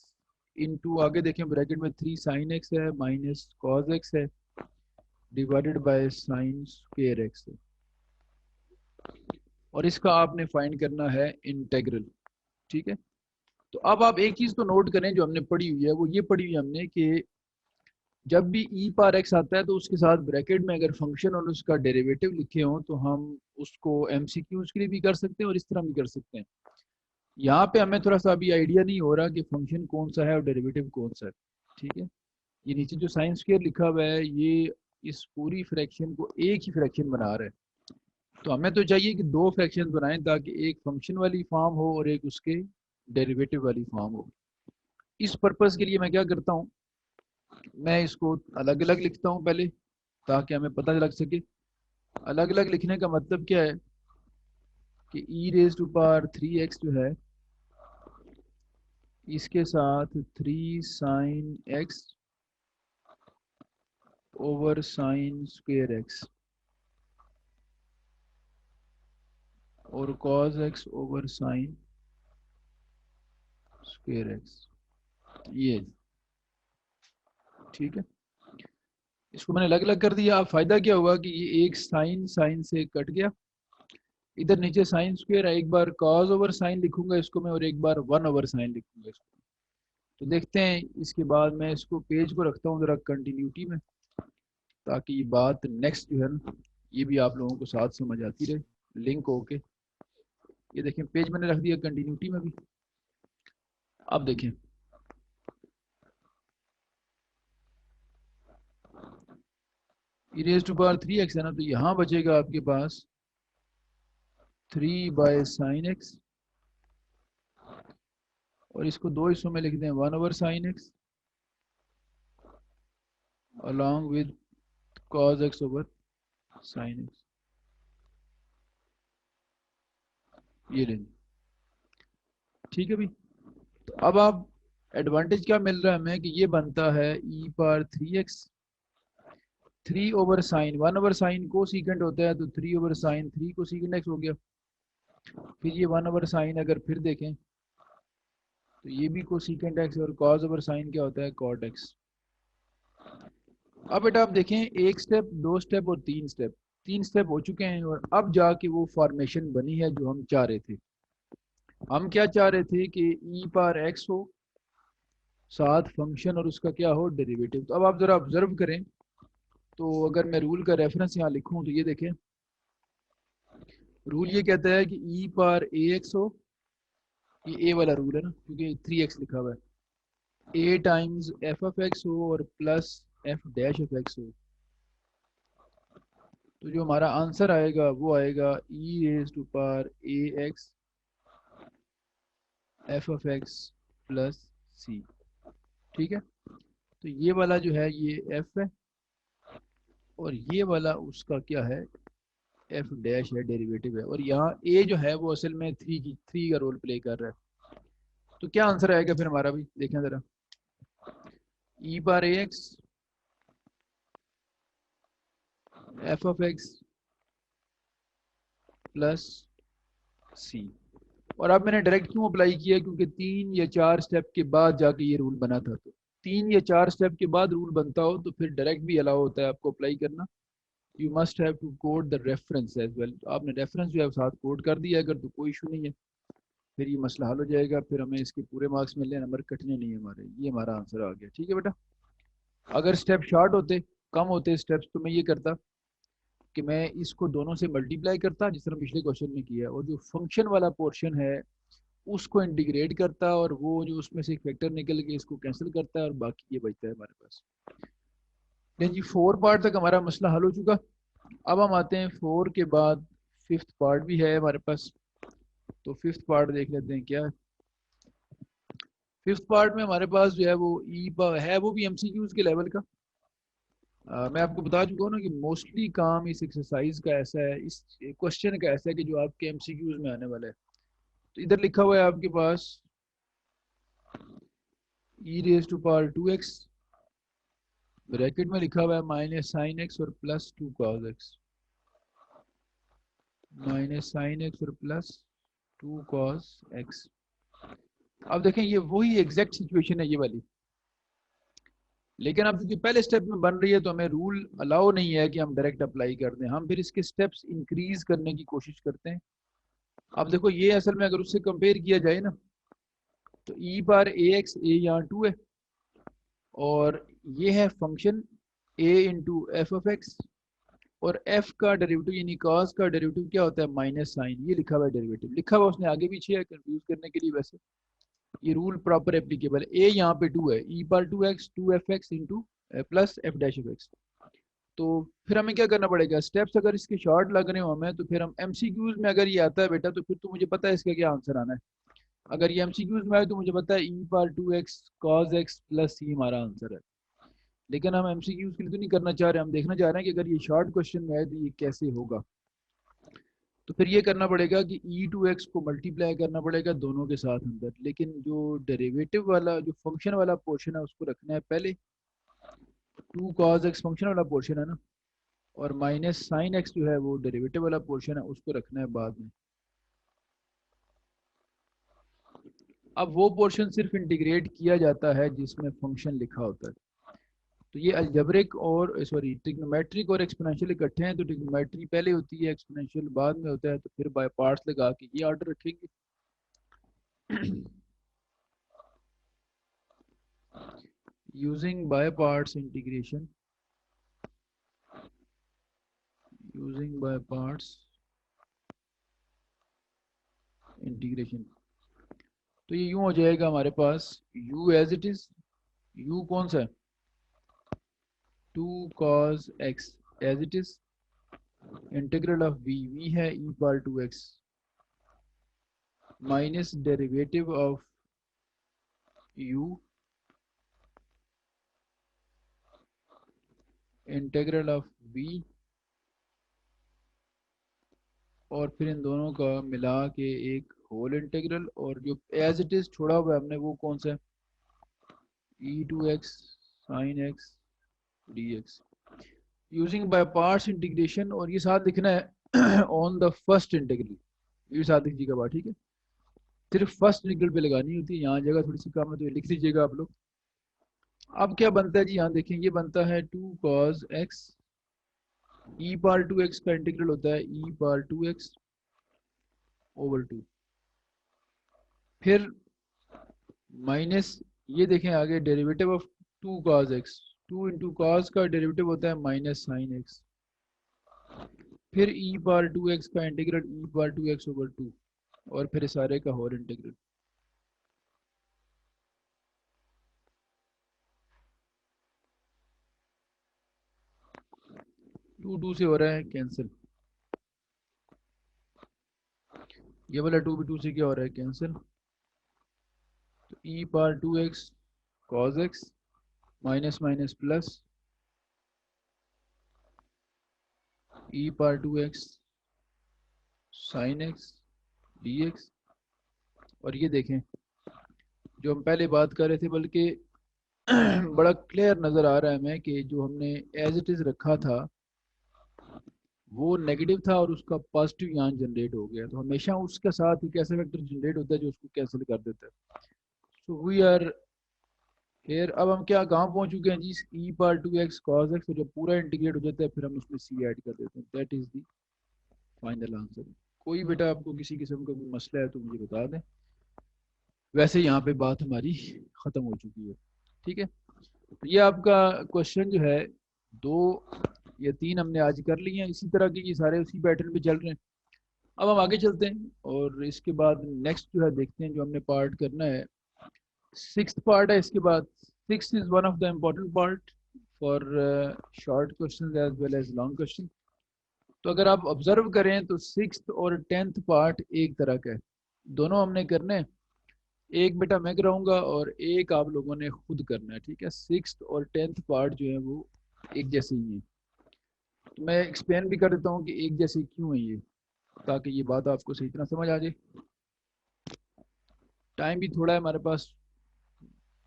इंटू, आगे देखें ब्रैकेट में 3 साइन एक्स है माइनस कॉज एक्स है divided by sine square x है, और इसका आपने फाइंड करना है इंटेग्रल। ठीक है, तो अब आप एक चीज़ तो नोट करें जो हमने पढ़ी हुई है, वो ये पढ़ी हुई है हमने कि जब भी ई पार एक्स आता है तो उसके साथ ब्रैकेट में अगर फंक्शन और उसका डेरिवेटिव लिखे हों तो हम उसको एमसीक्यूज के लिए भी कर सकते हैं और इस तरह भी कर सकते हैं। यहाँ पे हमें थोड़ा सा अभी आइडिया नहीं हो रहा कि फंक्शन कौन सा है और डेरिवेटिव कौन सा है। ठीक है, ये नीचे जो साइन स्क्वायर लिखा हुआ है ये इस पूरी फ्रैक्शन को एक ही फ्रैक्शन बना रहा है, तो हमें तो चाहिए कि दो फ्रैक्शन बनाएं ताकि एक फंक्शन वाली फॉर्म हो और एक उसके डेरिवेटिव वाली फॉर्म हो। इस पर्पज़ के लिए मैं क्या करता हूँ, मैं इसको अलग अलग लिखता हूँ पहले ताकि हमें पता लग सके। अलग अलग लिखने का मतलब क्या है कि ई रेज टू पावर 3x जो है इसके साथ 3 sine x over sine square x और cos x over sine square x, ये। ठीक है, इसको मैंने अलग अलग कर दिया। अब फायदा क्या हुआ कि ये एक साइन साइन से कट गया, इधर नीचे साइन स्क्वेयर है, एक बार कॉज ओवर साइन लिखूंगा इसको मैं और एक बार 1/sin लिखूंगा इसको। तो देखते हैं इसके बाद मैं इसको पेज को रखता हूँ जरा कंटिन्यूटी में, ताकि ये बात नेक्स्ट जो है ना ये भी आप लोगों को साथ समझ आती रहे लिंक होके। ये देखें पेज मैंने रख दिया कंटिन्यूटी में भी। अब देखें ई रेज टू पावर 3x है ना, तो यहाँ बचेगा आपके पास 3/sin x, और इसको दो हिस्सों में लिख दें 1/sin x along with cos x/sin x। ये लेंगे, ठीक है भाई। तो अब आप एडवांटेज क्या मिल रहा है हमें कि ये बनता है e⁻3x 3/sin, 1/sin को सीकेंट होता है, तो 3/sin 3 को सीकेंट x हो गया। फिर ये 1/sin अगर फिर देखें तो ये भी को सीकेंट x, और cos/sin क्या होता है, cot x। अब बेटा आप देखें, एक स्टेप, दो स्टेप और तीन स्टेप, तीन स्टेप हो चुके हैं, और अब जाके वो फॉर्मेशन बनी है जो हम चाह रहे थे। हम क्या चाह रहे थे कि e⁻x हो, साथ फंक्शन और उसका क्या हो, डेरिवेटिव। तो अब आप जरा ऑब्जर्व करें, तो अगर मैं रूल का रेफरेंस यहाँ लिखूं तो ये देखें, रूल ये कहता है कि e⁻ax हो, ये ए वाला रूल है ना, क्योंकि 3x लिखा हुआ है, a टाइम्स f(x) हो और प्लस f'(x) हो। तो जो हमारा आंसर आएगा वो आएगा e⁻ax f(x) प्लस c। ठीक है, तो ये वाला जो है ये f है, और ये वाला उसका क्या है, f' है, डेरिवेटिव है, और यहाँ a जो है वो असल में 3 का रोल प्ले कर रहा है। तो क्या आंसर आएगा फिर हमारा भी, देखें ज़रा, e⁻ax f(x) प्लस c। और अब मैंने डायरेक्ट क्यों अप्लाई किया, क्योंकि 3 या 4 स्टेप के बाद जाके ये रूल बना था। तो 3 या 4 स्टेप के बाद रूल बनता हो तो फिर डायरेक्ट भी अलाउ होता है आपको अप्लाई करना। You must have to code the reference as well. तो आपने रेफरेंस जो है साथ कोड कर दिया अगर, तो कोई इशू नहीं है, फिर ये मसला हल हो जाएगा, फिर हमें इसके पूरे मार्क्स मिलने, नंबर कटने नहीं है हमारे। ये हमारा आंसर आ गया, ठीक है बेटा। अगर स्टेप शॉर्ट होते, कम होते स्टेप्स, तो मैं ये करता कि मैं इसको दोनों से मल्टीप्लाई करता जिस तरह पिछले क्वेश्चन में किया, और जो फंक्शन वाला पोर्शन है उसको इंटीग्रेट करता, और वो जो उसमें से एक फैक्टर निकल के इसको कैंसिल करता है, और बाकी ये बचता है हमारे पास। नहीं जी, 4 पार्ट तक हमारा मसला हल हो चुका। अब हम आते हैं 4 के बाद 5th पार्ट भी है हमारे पास। तो 5th पार्ट देख लेते हैं क्या है। 5th पार्ट में हमारे पास जो है वो है, वो भी एमसीक्यूज के लेवल का। मैं आपको बता चुका हूँ ना कि मोस्टली काम इस एक्सरसाइज का ऐसा है, इस क्वेश्चन का ऐसा है कि जो आपके एमसीक्यूज में आने वाला है। तो इधर लिखा हुआ है आपके पास e⁻2x, ब्रैकेट में लिखा हुआ है -sin x और plus 2 cos x, -sin x और प्लस 2 cos x। अब देखें ये वही एग्जैक्ट सिचुएशन है ये वाली, लेकिन अब क्योंकि पहले स्टेप में बन रही है तो हमें रूल अलाउ नहीं है कि हम डायरेक्ट अप्लाई कर दें, हम फिर इसके स्टेप्स इंक्रीज करने की कोशिश करते हैं। अब देखो ये असल में अगर उससे कंपेयर किया जाए ना, तो e⁻ax, a यहाँ 2 है, और ये है फंक्शन a इंटू f(x), और f का डेरिवेटिव यानी cos का डेरिवेटिव क्या होता है, -sin। ये लिखा हुआ है डेरिवेटिव, लिखा हुआ उसने आगे पीछे है कंफ्यूज करने के लिए, वैसे ये रूल प्रॉपर एप्लीकेबल है। a यहाँ पे 2 है, e⁻2x 2f(x) into plus f'(x). तो फिर हमें क्या करना पड़ेगा, स्टेप्स अगर इसके शॉर्ट लग रहे हो हमें, तो फिर हम एमसीक्यूज में अगर ये आता है बेटा, तो फिर तो मुझे पता है इसका क्या आंसर आना है। अगर ये एमसीक्यूज में आए तो मुझे पता है e⁻2x cos x plus c हमारा आंसर है। लेकिन हम एमसीक्यूज के लिए तो नहीं करना चाह रहे, हम देखना चाह रहे हैं कि अगर ये शॉर्ट क्वेश्चन में है तो ये कैसे होगा। तो फिर ये करना पड़ेगा कि e⁻2x को मल्टीप्लाई करना पड़ेगा दोनों के साथ अंदर, लेकिन जो डेरिवेटिव वाला जो फंक्शन वाला पोर्शन है उसको रखना है पहले, 2 cos x फंक्शन वाला पोर्शन है ना, और -sin x जो है वो डेरिवेटिव वाला पोर्शन है, उसको रखना है बाद में। अब वो पोर्शन सिर्फ इंटीग्रेट किया जाता है जिसमें फंक्शन लिखा होता है। तो ये अलजेब्रिक और सॉरी ट्रिग्नोमेट्रिक और एक्सपोनेंशियल इकट्ठे हैं, तो ट्रिग्नोमेट्री पहले होती है, एक्सपोनेंशियल बाद में होता है, तो फिर बाय पार्ट्स लगा के ये ऑर्डर रखेंगे। Using by parts integration, using by parts integration, तो ये यूं हो जाएगा हमारे पास u as it is, u कौन सा है, 2 cos x, as it is integral of v है e power to x minus derivative of u integral of v और फिर इन दोनों का मिला के एक होल इंटीग्रल, और जो एज इट इज छोड़ा हुआ है हमने वो कौन सा है, e two x sine x d x using by parts integration, और ये साथ लिखना है ऑन द फर्स्ट इंटीग्रल, ये साथ लिखिएगा बात, ठीक है। सिर्फ फर्स्ट इंटीग्रल पे लगानी होती है, यहाँ जगह थोड़ी सी कम है तो ये लिख लीजिएगा आप लोग। अब क्या बनता है जी, यहाँ देखें, ये बनता है 2 cos x, e power to x का इंटीग्रल होता है e power to x over 2, फिर माइनस, ये देखें आगे derivative of 2 cos x, 2 into cos का डेरिवेटिव होता है माइनस साइन एक्स, फिर ई पावर टू एक्स का integral e power to x over 2, और फिर सारे का होल इंटीग्रल। टू से हो रहा है कैंसिल, ये वाला 2 भी 2 से क्या हो रहा है कैंसिल, तो e power to x cos x minus minus plus e power to x sine x d x. और ये देखें जो हम पहले बात कर रहे थे, बल्कि बड़ा क्लियर नज़र आ रहा है हमें कि जो हमने एज इट इज़ रखा था वो नेगेटिव था और उसका पॉजिटिव यहाँ जनरेट हो गया, तो हमेशा उसके साथ एक ऐसा फैक्टर जनरेट होता है जो उसको कैंसिल कर देता है। सो वी आर फिर अब हम क्या कहाँ पहुँच चुके हैं जी, e power to x cos x, तो जब पूरा इंटीग्रेट हो जाता है फिर हम उसमें सी ऐड कर देते हैं, that is the final answer. कोई बेटा आपको किसी किस्म का कोई मसला है तो मुझे बता दें, वैसे यहाँ पे बात हमारी ख़त्म हो चुकी है, ठीक है। तो ये आपका क्वेश्चन जो है 2 या 3 हमने आज कर लिए हैं, इसी तरह के ये सारे उसी पैटर्न पे चल रहे हैं। अब हम आगे चलते हैं और इसके बाद नेक्स्ट जो है देखते हैं जो हमने पार्ट करना है, सिक्स्थ पार्ट है इसके बाद। Six is one of the important part for short question as well as long question. तो अगर आप ऑब्जर्व करें तो सिक्स्थ और 10th पार्ट एक तरह का है, दोनों हमने करने हैं, एक बेटा मैं कराऊंगा और एक आप लोगों ने खुद करना है, ठीक है। सिक्स्थ और 10th पार्ट जो है वो एक जैसे ही हैं, तो मैं एक्सप्लेन भी कर देता हूँ कि एक जैसे क्यों है ये, ताकि ये बात आपको सही तरह समझ आ जाए। टाइम भी थोड़ा है हमारे पास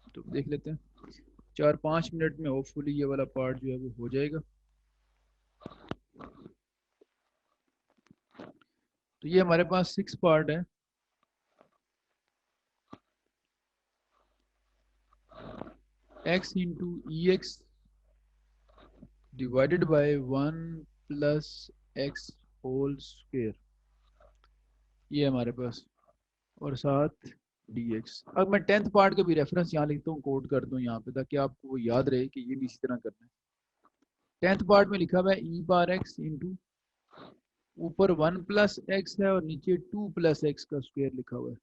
तो देख लेते हैं, 4-5 मिनट में होपफुली ये वाला पार्ट जो है वो हो जाएगा। तो ये हमारे पास 6 पार्ट है। x into e x divided by 1 plus x whole square, ये हमारे पास, और साथ dx। अब मैं 10th पार्ट का भी रेफरेंस यहाँ लिखता हूँ, कोड कर दूँ यहाँ पे ताकि आपको वो याद रहे कि ये भी इसी तरह करना है। 10th पार्ट में लिखा हुआ है ई पावर एक्स इंटू, ऊपर 1 प्लस एक्स है और नीचे 2 प्लस एक्स का स्क्वायर लिखा हुआ है।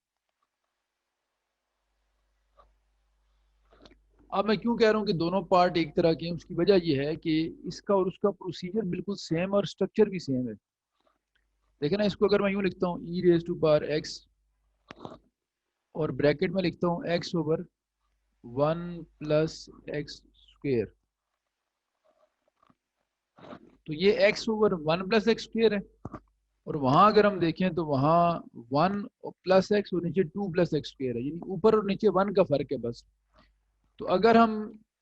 अब मैं क्यों कह रहा हूँ कि दोनों पार्ट एक तरह के हैं, उसकी वजह यह है कि इसका और उसका प्रोसीजर बिल्कुल सेम और स्ट्रक्चर भी सेम है। देखे ना, इसको अगर मैं यूँ लिखता हूँ e raise to power x और ब्रैकेट में लिखता हूँ x over 1 plus x square, तो ये x over 1 plus x square है, और वहां अगर हम देखें तो वहां 1 प्लस एक्स और नीचे 2 प्लस एक्स स्क्वेयर है, यानी ऊपर और नीचे 1 का फर्क है बस। तो अगर हम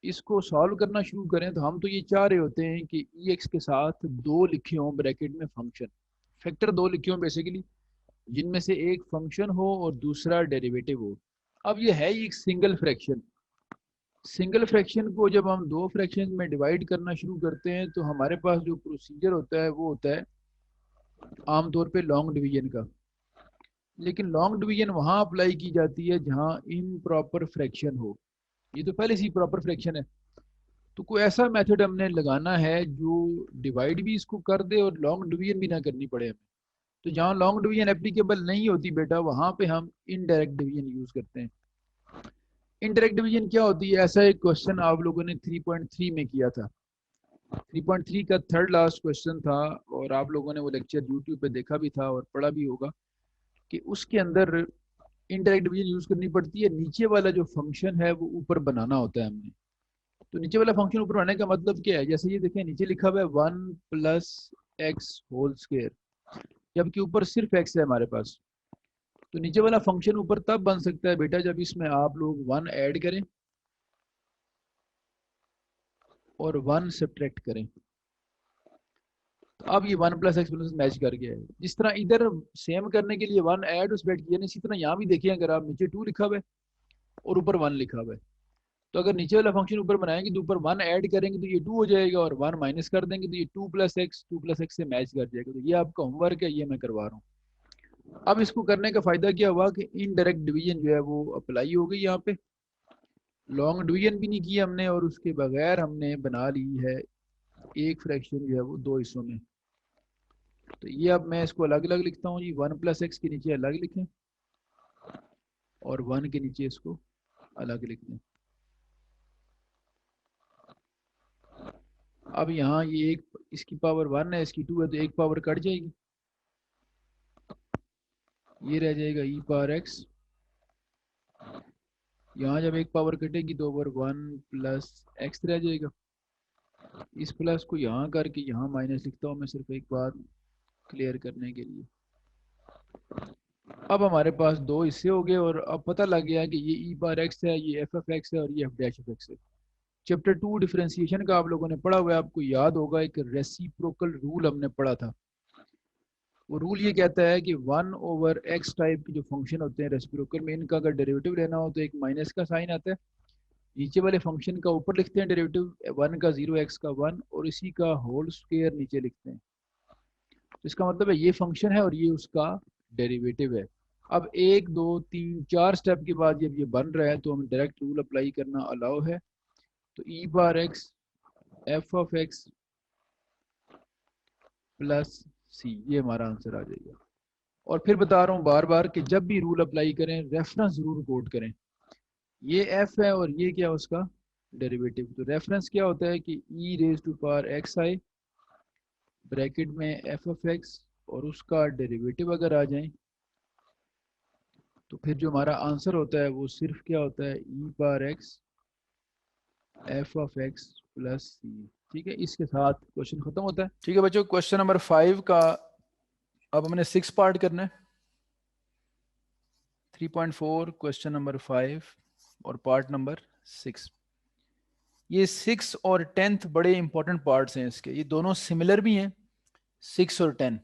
इसको सॉल्व करना शुरू करें तो हम तो ये चाह रहे होते हैं कि ई एक्स के साथ 2 लिखे हों ब्रैकेट में फंक्शन, फैक्टर 2 लिखे हों बेसिकली, जिनमें से एक फंक्शन हो और दूसरा डेरिवेटिव हो। अब ये है एक सिंगल फ्रैक्शन, सिंगल फ्रैक्शन को जब हम 2 फ्रैक्शन में डिवाइड करना शुरू करते हैं तो हमारे पास जो प्रोसीजर होता है वो होता है आमतौर पे लॉन्ग डिवीजन का। लेकिन लॉन्ग डिवीजन वहाँ अप्लाई की जाती है जहाँ इम्प्रॉपर फ्रैक्शन हो, ये तो पहले से प्रॉपर फ्रैक्शन है। तो कोई ऐसा मेथड हमने लगाना है जो डिवाइड भी इसको कर दे और लॉन्ग डिवीजन भी ना करनी पड़े हमें। तो जहाँ लॉन्ग डिवीजन एप्लीकेबल नहीं होती बेटा, वहाँ पे हम इनडायरेक्ट डिवीजन यूज करते हैं। इनडायरेक्ट डिवीजन क्या होती है, ऐसा एक क्वेश्चन आप लोगों ने 3.3 में किया था, 3.3 का थर्ड लास्ट क्वेश्चन था और आप लोगों ने वो लेक्चर यूट्यूब पे देखा भी था और पढ़ा भी होगा कि उसके अंदर इनडायरेक्ट डिवीजन यूज करनी पड़ती है। नीचे वाला जो फंक्शन है वो ऊपर बनाना होता है हमने। तो नीचे वाला फंक्शन ऊपर बनाने का मतलब क्या है? जैसे ये देखें नीचे लिखा हुआ है 1 + x² जबकि ऊपर सिर्फ x है हमारे पास। तो नीचे वाला फंक्शन ऊपर तब बन सकता है बेटा जब इसमें आप लोग 1 ऐड करें और 1 सब्ट्रैक्ट करें। तो अब ये 1 + x मैच कर गया है। जिस तरह इधर सेम करने के लिए 1 ऐड और सब्ट्रैक्ट किया, इसी तरह यहाँ भी देखिए, अगर आप नीचे 2 लिखा हुआ है और ऊपर 1 लिखा हुआ है, तो अगर नीचे वाला फंक्शन ऊपर बनाएंगे तो ऊपर 1 ऐड करेंगे तो ये 2 हो जाएगा और 1 माइनस कर देंगे तो ये 2 + x से मैच कर जाएगा। तो ये आपका होमवर्क है, ये मैं करवा रहा हूँ। अब इसको करने का फायदा क्या हुआ कि इनडायरेक्ट डिवीजन जो है वो अप्लाई हो गई यहाँ पे। लॉन्ग डिवीजन भी नहीं किया हमने और उसके बगैर हमने बना ली है एक फ्रैक्शन जो है वो दो हिस्सों में। तो ये अब मैं इसको अलग अलग लिखता हूँ जी। 1 + x के नीचे अलग लिखें और 1 के नीचे इसको अलग लिख दें। अब यहाँ ये एक, इसकी पावर 1 है, इसकी 2 है, तो एक पावर कट जाएगी, ये रह जाएगा e⁻x। यहाँ जब एक पावर कटेगी तो ओवर 1 + x रह जाएगा। इस प्लस को यहाँ करके यहाँ माइनस लिखता हूँ मैं, सिर्फ एक बात क्लियर करने के लिए। अब हमारे पास दो हिस्से हो गए और अब पता लग गया कि ये e⁻x है, ये f(x) है और ये f'(x) है। चैप्टर 2 डिफरेंशिएशन का आप लोगों ने पढ़ा हुआ है, आपको याद होगा एक रेसिप्रोकल रूल हमने पढ़ा था। वो रूल ये कहता है कि 1/x टाइप के जो फंक्शन होते हैं रेसिप्रोकल में, इनका अगर डेरिवेटिव लेना हो तो एक माइनस का साइन आता है, नीचे वाले फंक्शन का ऊपर लिखते हैं डेरिवेटिव 1 का 0, x का 1 और इसी का होल स्क्वायर नीचे लिखते हैं। तो इसका मतलब है ये फंक्शन है और ये उसका डेरिवेटिव है। अब 1 2 3 4 स्टेप के बाद जब ये बन रहा है तो हम डायरेक्ट रूल अप्लाई करना अलाउ है। तो e⁻x f(x) प्लस सी, ये हमारा आंसर आ जाएगा। और फिर बता रहा हूँ बार बार कि जब भी रूल अप्लाई करें रेफरेंस जरूर कोट करें। ये f है और ये क्या है उसका डेरिवेटिव। तो रेफरेंस क्या होता है कि e⁻x ब्रैकेट में f(x) और उसका डेरिवेटिव अगर आ जाए तो फिर जो हमारा आंसर होता है वो सिर्फ क्या होता है e⁻x f(x) प्लस सी। ठीक है, इसके साथ क्वेश्चन खत्म होता है। ठीक है बच्चों, क्वेश्चन नंबर 5 का अब हमने 6 पार्ट करना है। 3.4 क्वेश्चन नंबर 5 और पार्ट नंबर 6। ये 6 और 10th बड़े इंपॉर्टेंट पार्ट्स हैं इसके, ये दोनों सिमिलर भी हैं 6 और 10,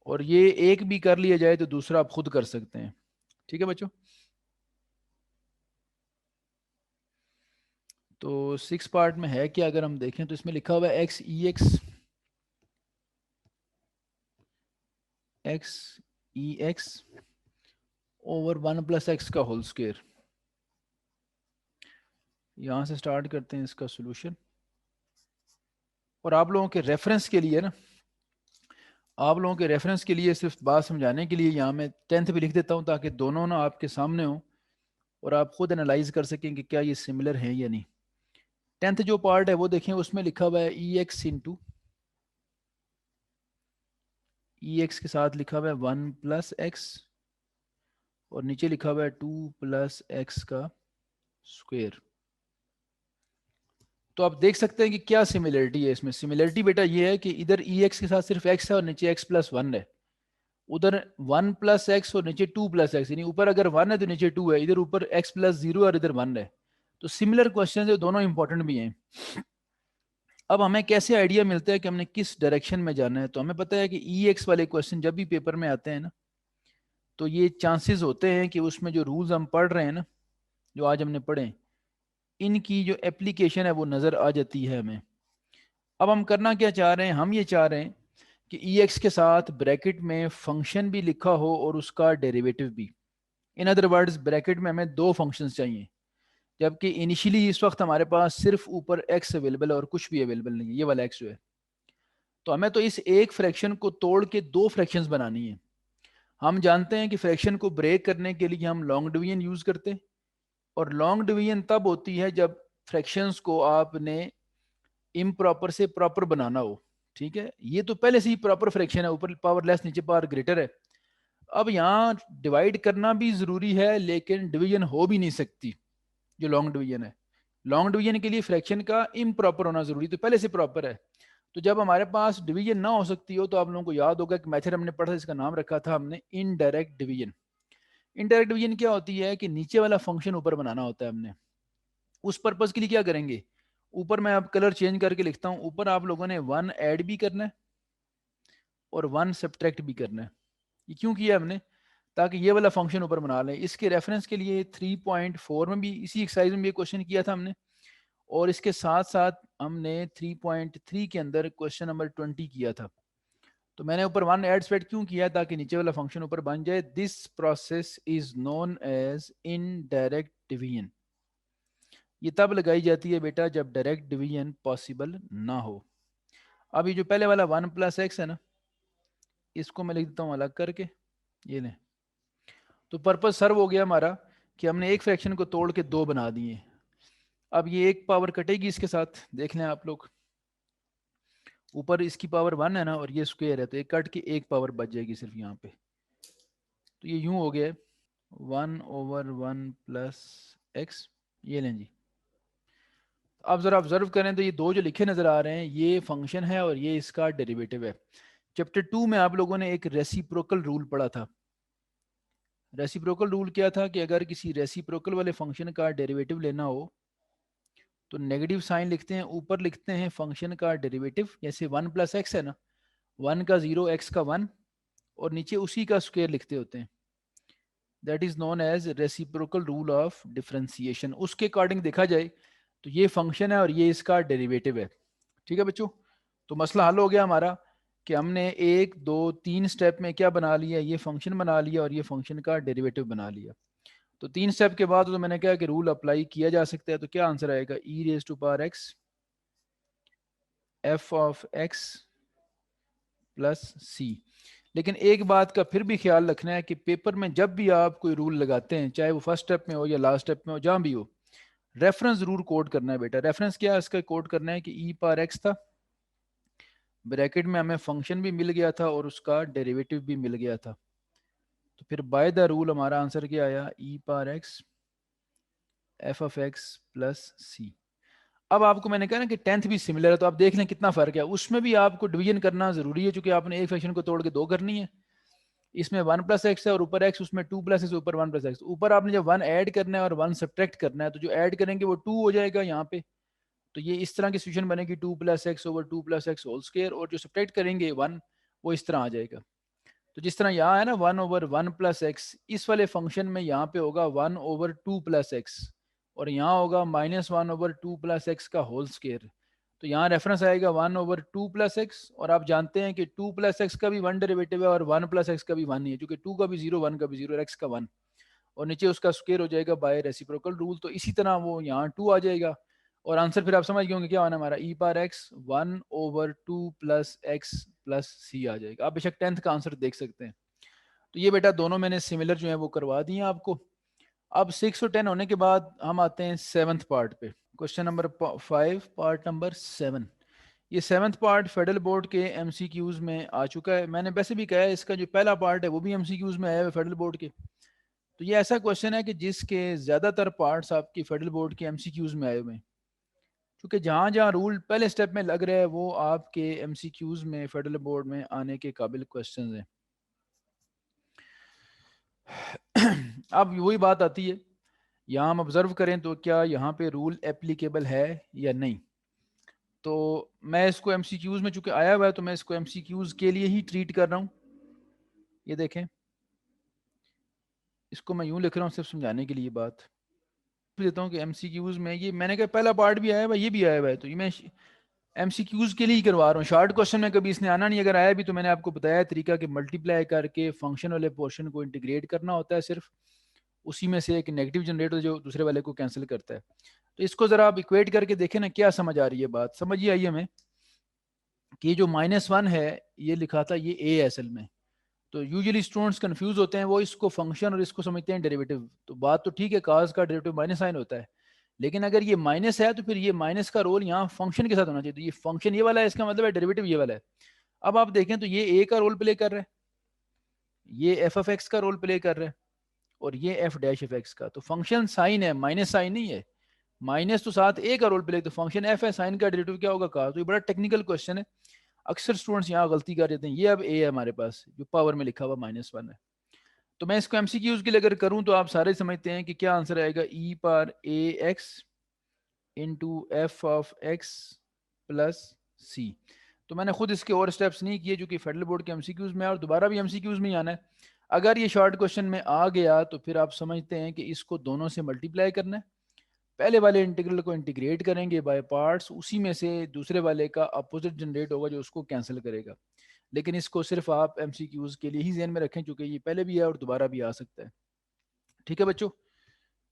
और ये एक भी कर लिया जाए तो दूसरा आप खुद कर सकते हैं। ठीक है बच्चों, तो 6 पार्ट में है क्या, अगर हम देखें तो इसमें लिखा हुआ है एक्स ई एक्स ओवर 1 + x का होल स्क्वायर। यहाँ से स्टार्ट करते हैं इसका सोल्यूशन। और आप लोगों के रेफरेंस के लिए ना, आप लोगों के रेफरेंस के लिए सिर्फ बात समझाने के लिए यहाँ मैं 10th भी लिख देता हूँ ताकि दोनों ना आपके सामने हो और आप खुद एनालाइज कर सकें कि क्या ये सिमिलर है या नहीं। 10th जो पार्ट है वो देखें, उसमें लिखा हुआ है ई एक्स के साथ लिखा हुआ है 1 + x और नीचे लिखा हुआ है 2 + x का स्क्वायर। तो आप देख सकते हैं कि क्या सिमिलरिटी है इसमें। सिमिलरिटी बेटा ये है कि इधर ई एक्स के साथ सिर्फ x है और नीचे x+1 है, उधर 1 + x और नीचे 2 + x, यानी ऊपर अगर 1 है तो नीचे 2 है, इधर ऊपर x+0 और इधर 1 है। तो सिमिलर क्वेश्चन है, दोनों इंपॉर्टेंट भी हैं। अब हमें कैसे आइडिया मिलता है कि हमने किस डायरेक्शन में जाना है? तो हमें पता है कि ई एक्स वाले क्वेश्चन जब भी पेपर में आते हैं ना, तो ये चांसेस होते हैं कि उसमें जो रूल्स हम पढ़ रहे हैं ना, जो आज हमने पढ़े, इनकी जो एप्लीकेशन है वो नज़र आ जाती है हमें। अब हम करना क्या चाह रहे हैं? हम ये चाह रहे हैं कि ई एक्स के साथ ब्रैकेट में फंक्शन भी लिखा हो और उसका डेरिवेटिव भी। इन अदर वर्ड्स, ब्रैकेट में हमें दो फंक्शंस चाहिए, जबकि इनिशियली इस वक्त हमारे पास सिर्फ ऊपर एक्स अवेलेबल है और कुछ भी अवेलेबल नहीं है, ये वाला एक्स जो है। तो हमें तो इस एक फ्रैक्शन को तोड़ के दो फ्रैक्शंस बनानी है। हम जानते हैं कि फ्रैक्शन को ब्रेक करने के लिए हम लॉन्ग डिवीजन यूज करते हैं, और लॉन्ग डिवीजन तब होती है जब फ्रैक्शंस को आपने इम्प्रॉपर से प्रॉपर बनाना हो, ठीक है। ये तो पहले से ही प्रॉपर फ्रैक्शन है, ऊपर पावर लेस नीचे पावर ग्रेटर है। अब यहाँ डिवाइड करना भी ज़रूरी है, लेकिन डिवीजन हो भी नहीं सकती जो लॉन्ग डिवीजन है। लॉन्ग डिवीजन के लिए फ्रैक्शन का इम्प्रॉपर होना ज़रूरी, तो पहले से प्रॉपर है। तो जब हमारे पास डिवीजन ना हो सकती हो, तो आप लोगों को याद होगा कि मेथड हमने पढ़ा, इसका नाम रखा था हमने इनडायरेक्ट डिवीजन। इनडायरेक्ट डिवीजन क्या होती है कि नीचे वाला फंक्शन ऊपर बनाना होता है हमने। उस पर्पज़ के लिए क्या करेंगे, ऊपर मैं अब कलर चेंज करके लिखता हूँ, ऊपर आप लोगों ने 1 ऐड भी करना है और 1 सब्ट्रैक्ट भी करना है। ये क्यों किया हमने, ताकि ये वाला फंक्शन ऊपर बना लें। इसके रेफरेंस के लिए 3.4 में भी इसी एक्सरसाइज में भी क्वेश्चन किया था हमने, और इसके साथ साथ हमने 3.3 के अंदर क्वेश्चन नंबर 20 किया था। तो मैंने ऊपर 1 ऐड स्प्रेड क्यों किया, ताकि नीचे वाला फंक्शन ऊपर बन जाए। This process is known as indirect division. ये तब लगाई जाती है बेटा जब डायरेक्ट डिवीजन पॉसिबल ना हो। अब ये जो पहले वाला 1 प्लस एक्स है ना, इसको मैं लिख देता हूँ अलग करके, ये लें। तो पर्पस सर्व हो गया हमारा कि हमने एक फ्रैक्शन को तोड़ के 2 बना दिए। अब ये एक पावर कटेगी इसके साथ, देख लें आप लोग, ऊपर इसकी पावर 1 है ना, और ये स्क्वायर है, तो एक कट के एक पावर बच जाएगी सिर्फ यहाँ पे। तो ये यूं हो गया 1/1 प्लस एक्स। ये लें जी। अब जरा ऑब्जर्व करें तो ये दो जो लिखे नजर आ रहे हैं, ये फंक्शन है और ये इसका डेरिवेटिव है। चैप्टर 2 में आप लोगों ने एक रेसिप्रोकल रूल पढ़ा था। रेसिप्रोकल रूल क्या था कि अगर किसी रेसिप्रोकल वाले फंक्शन का डेरिवेटिव लेना हो तो नेगेटिव साइन लिखते हैं, ऊपर लिखते हैं फंक्शन का डेरिवेटिव। जैसे 1 प्लस एक्स है ना, 1 का 0, एक्स का 1, और नीचे उसी का स्क्वायर लिखते होते हैं। That is known as reciprocal rule of differentiation. उसके अकॉर्डिंग देखा जाए तो ये फंक्शन है और ये इसका डेरिवेटिव है। ठीक है बच्चों, तो मसला हल हो गया हमारा कि हमने 1 2 3 स्टेप में क्या बना लिया, ये फंक्शन बना लिया और ये फंक्शन का डेरिवेटिव बना लिया। तो 3 स्टेप के बाद तो मैंने कहा कि रूल अप्लाई किया जा सकता है। तो क्या आंसर आएगा, e raise to power x f of x plus c. लेकिन एक बात का फिर भी ख्याल रखना है कि पेपर में जब भी आप कोई रूल लगाते हैं, चाहे वो फर्स्ट स्टेप में हो या लास्ट स्टेप में हो, जहां भी हो, रेफरेंस जरूर कोड करना है बेटा। रेफरेंस क्या है इसका, कोड करना है कि ई पावर एक्स था, ब्रैकेट में हमें फंक्शन भी मिल गया था और उसका डेरिवेटिव भी मिल गया था। तो फिर बाय द रूल हमारा आंसर क्या आया, e power x f of x plus c. अब आपको मैंने कहा ना कि 10th भी सिमिलर है, तो आप देख लें कितना फर्क है। उसमें भी आपको डिवीजन करना जरूरी है, क्योंकि आपने एक फ्रैक्शन को तोड़ के 2 करनी है। इसमें 1 प्लस एक्स है और ऊपर एक्स, उसमें 2 प्लस एक्स, ऊपर 1 प्लस एक्स। ऊपर आपने जब 1 ऐड करना है और 1 सब्ट्रैक्ट करना है, तो जो ऐड करेंगे वो 2 हो जाएगा यहाँ पे। तो ये इस तरह की सिचुएशन बनेगी, 2 plus x over 2 plus x whole square, और जो सब्ट्रैक्ट करेंगे 1, वो इस तरह आ जाएगा। तो जिस तरह यहाँ है ना 1/1 प्लस एक्स, इस वाले फंक्शन में यहाँ पे होगा 1/2 प्लस एक्स, और यहाँ होगा -1/2 प्लस एक्स का होल स्क्वायर। तो यहाँ रेफरेंस आएगा 1/2 प्लस एक्स, और आप जानते हैं कि 2 प्लस एक्स का भी 1 डेरिवेटिव है और 1 प्लस एक्स का भी 1 ही है, क्योंकि 2 का भी 0, 1 का भी 0 और एक्स का 1, और नीचे उसका स्क्वायर हो जाएगा बाय रेसिप्रोकल रूल। तो इसी तरह वो यहाँ 2 आ जाएगा, और आंसर फिर आप समझ गए होंगे क्या आना हमारा, e power x 1/2 plus x plus c आ जाएगा। आप बेशक 10th का आंसर देख सकते हैं। तो ये बेटा दोनों मैंने सिमिलर जो है वो करवा दिए आपको। अब 6 और 10 होने के बाद हम आते हैं 7th पार्ट पे। Question number 5 part number 7। ये 7th पार्ट फेडरल बोर्ड के एमसीक्यूज में आ चुका है। मैंने वैसे भी कहा है इसका जो पहला पार्ट है वो भी एमसीक्यूज में आया है फेडरल बोर्ड के। तो ये ऐसा क्वेश्चन है कि जिसके ज़्यादातर पार्ट्स आपकी फेडरल बोर्ड के एमसीक्यूज में आए हुए हैं, क्योंकि जहाँ जहाँ रूल पहले स्टेप में लग रहा है वो आपके एमसीक्यूज में फेडरल बोर्ड में आने के काबिल क्वेश्चन हैं। अब वही बात आती है, यहाँ हम ऑब्जर्व करें तो क्या यहाँ पे रूल एप्लीकेबल है या नहीं। तो मैं इसको एमसीक्यूज में चूंकि आया हुआ है, तो मैं इसको एमसीक्यूज के लिए ही ट्रीट कर रहा हूँ। ये देखें, इसको मैं यूं लिख रहा हूँ सिर्फ समझाने के लिए बात देता हूँ कि एमसीक्यूज में ये मैंने कहा पहला पार्ट भी आया हुआ है, ये भी आया हुआ है, तो ये मैं एमसीक्यूज के लिए ही करवा रहा हूँ। शॉर्ट क्वेश्चन में कभी इसने आना नहीं, अगर आया भी तो मैंने आपको बताया तरीका कि मल्टीप्लाई करके फंक्शन वाले पोर्शन को इंटीग्रेट करना होता है, सिर्फ उसी में से एक नेगेटिव जनरेट जो दूसरे वाले को कैंसिल करता है। तो इसको जरा आप इक्वेट करके देखें ना, क्या समझ आ रही है बात, समझिए आइए हमें कि जो -1 है ये लिखा था ये ए असल में। तो यूजुअली स्टूडेंट्स कंफ्यूज होते हैं, वो इसको फंक्शन और इसको समझते हैं डेरिवेटिव। तो बात तो ठीक है, काज का डेरिवेटिव माइनस साइन होता है, लेकिन अगर ये माइनस है तो फिर ये माइनस का रोल यहाँ फंक्शन के साथ होना चाहिए। तो ये फंक्शन ये वाला है, इसका मतलब है डेरिवेटिव ये वाला है। अब आप देखें तो ये ए का रोल प्ले कर रहा है, ये एफ ऑफ एक्स का रोल प्ले कर रहा है, और ये एफ डैश एफ एक्स का। तो फंक्शन साइन है, माइनस साइन नहीं है। माइनस तो साथ ए का रोल प्ले, तो फंक्शन एफ है, साइन का डेरिवेटिव क्या होगा का। तो ये बड़ा टेक्निकल क्वेश्चन है, अक्सर स्टूडेंट्स यहाँ गलती कर देते हैं। ये अब ए है हमारे पास, जो पावर में लिखा हुआ -1 है। तो मैं इसको एमसीक्यूज के लिए अगर करूँ तो आप सारे समझते हैं कि क्या आंसर आएगा, e power a x into f of x plus c. तो मैंने खुद इसके और स्टेप्स नहीं किए जो कि फेडरल बोर्ड के एमसीक्यूज में है, और दोबारा भी एमसीक्यूज में ही आना है। अगर ये शॉर्ट क्वेश्चन में आ गया तो फिर आप समझते हैं कि इसको दोनों से मल्टीप्लाई करना है। पहले वाले इंटीग्रल को इंटीग्रेट करेंगे बाय पार्ट्स, उसी में से दूसरे वाले का अपोजिट जनरेट होगा जो उसको कैंसिल करेगा। लेकिन इसको सिर्फ आप एमसीक्यूज के लिए ही ध्यान में रखें, क्योंकि ये पहले भी है और दोबारा भी आ सकता है। ठीक है बच्चों,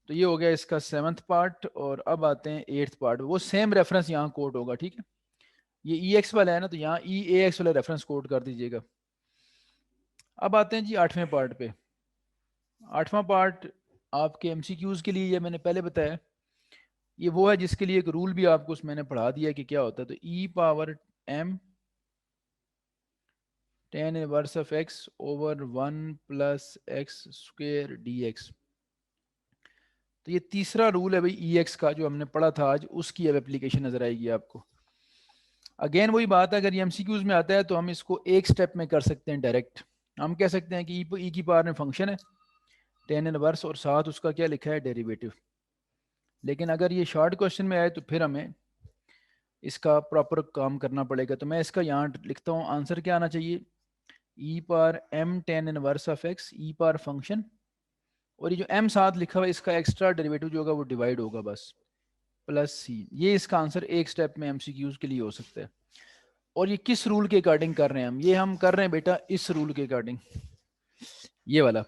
तो ये हो गया इसका 7th पार्ट। और अब आते हैं 8th पार्ट। वो सेम रेफरेंस यहाँ कोड होगा, ठीक है। ये ई एक्स वाला है ना, तो यहाँ ई ए एक्स वाला रेफरेंस कोड कर दीजिएगा। अब आते हैं जी 8वें पार्ट पे। 8वां पार्ट आपके एमसीक्यूज के लिए, ये मैंने पहले बताया, ये वो है जिसके लिए एक रूल भी आपको उसमें मैंने पढ़ा दिया कि क्या होता है। तो e power m tan inverse of x over 1 plus x square d x. तो ये तीसरा रूल है भाई ई एक्स का, जो हमने पढ़ा था आज, उसकी अब एप्लीकेशन नजर आएगी आपको। अगेन वही बात है, अगर ये एमसीक्यूज में आता है तो हम इसको एक स्टेप में कर सकते हैं डायरेक्ट। हम कह सकते हैं कि ई की पावर में फंक्शन है tan इनवर्स, और साथ उसका क्या लिखा है, डेरिवेटिव। लेकिन अगर ये शॉर्ट क्वेश्चन में आए तो फिर हमें इसका प्रॉपर काम करना पड़ेगा। तो मैं इसका यहाँ लिखता हूँ, आंसर क्या आना चाहिए, e power m tan inverse of x, e power function, और ये जो एम साथ लिखा हुआ है इसका एक्स्ट्रा डेरिवेटिव जो होगा वो डिवाइड होगा बस, प्लस सी। ये इसका आंसर एक स्टेप में एमसीक्यूज के लिए हो सकता है। और ये किस रूल के अकॉर्डिंग कर रहे हैं हम, ये हम कर रहे हैं बेटा इस रूल के अकॉर्डिंग, ये वाला,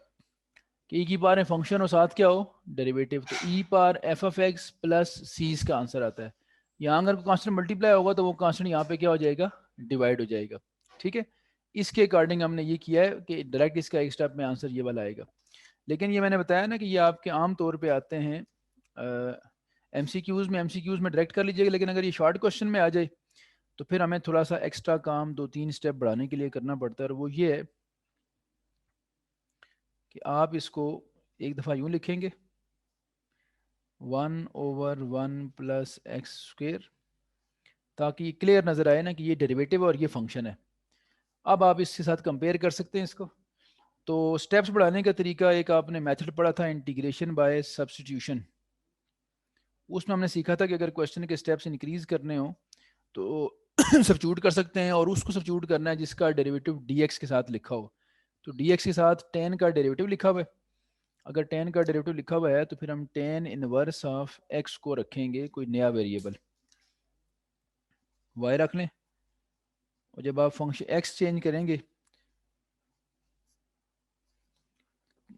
कि ई की पावर में फंक्शन और साथ क्या हो, डेरिवेटिव। तो e power f of x plus c इसका आंसर आता है। यहाँ अगर कांस्टेंट मल्टीप्लाई होगा तो वो कांस्टेंट यहाँ पे क्या हो जाएगा, डिवाइड हो जाएगा। ठीक है, इसके अकॉर्डिंग हमने ये किया है कि डायरेक्ट इसका एक स्टेप में आंसर ये वाला आएगा। लेकिन ये मैंने बताया ना कि ये आपके आम तौर पे आते हैं एमसीक्यूज में, एमसीक्यूज में डायरेक्ट कर लीजिएगा। लेकिन अगर ये शॉर्ट क्वेश्चन में आ जाए तो फिर हमें थोड़ा सा एक्स्ट्रा काम 2-3 स्टेप बढ़ाने के लिए करना पड़ता है, और वो ये है कि आप इसको एक दफ़ा यूँ लिखेंगे 1/1 प्लस एक्स स्क्वेयर, ताकि ये क्लियर नज़र आए ना कि ये डेरिवेटिव और ये फंक्शन है। अब आप इसके साथ कंपेयर कर सकते हैं इसको। तो स्टेप्स बढ़ाने का तरीका, एक आपने मेथड पढ़ा था इंटीग्रेशन बाय सब्स्टिट्यूशन, उसमें हमने सीखा था कि अगर क्वेश्चन के स्टेप्स इंक्रीज करने हो तो सब्स्टिट्यूट कर सकते हैं, और उसको सब्स्टिट्यूट करना है जिसका डेरिवेटिव dx के साथ लिखा हो। तो dx के साथ tan का डेरिवेटिव लिखा हुआ है। अगर tan का डेरिवेटिव लिखा हुआ है तो फिर हम tan इनवर्स ऑफ x को रखेंगे कोई नया वेरिएबल, y रख लें, और जब आप फंक्शन x चेंज करेंगे,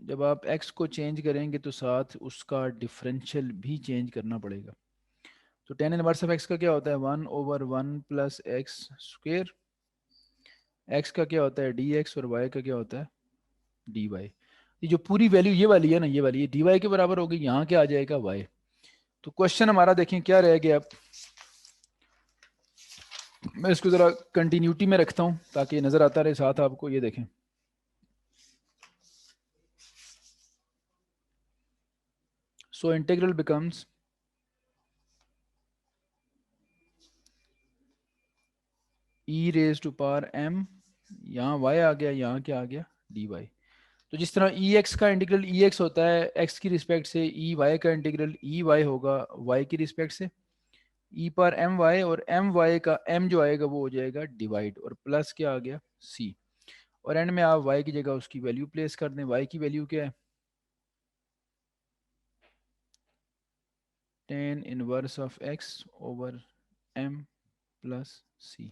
जब आप x को चेंज करेंगे तो साथ उसका डिफरेंशियल भी चेंज करना पड़ेगा। तो tan इनवर्स ऑफ x का क्या होता है, 1/1 प्लस एक्स स्क्वेयर, x का क्या होता है dx, और y का क्या होता है dy। ये जो पूरी वैल्यू ये वाली है ना, ये वाली, ये dy के बराबर होगी, यहाँ क्या आ जाएगा y। तो क्वेश्चन हमारा देखें क्या रह गया। अब मैं इसको ज़रा कंटिन्यूटी में रखता हूँ ताकि नज़र आता रहे साथ आपको। ये देखें, so integral becomes e raise to power m, यहाँ y आ गया, यहाँ क्या आ गया dy। तो जिस तरह ई एक्स का इंटीग्रल ई एक्स होता है x की रिस्पेक्ट से, ई वाई का इंटीग्रल ई वाई होगा y की रिस्पेक्ट से, ई पर एम वाई, और एम वाई का m जो आएगा वो हो जाएगा डिवाइड, और प्लस क्या आ गया c। और एंड में आप y की जगह उसकी वैल्यू प्लेस कर दें। y की वैल्यू क्या है, tan inverse of x over m plus c।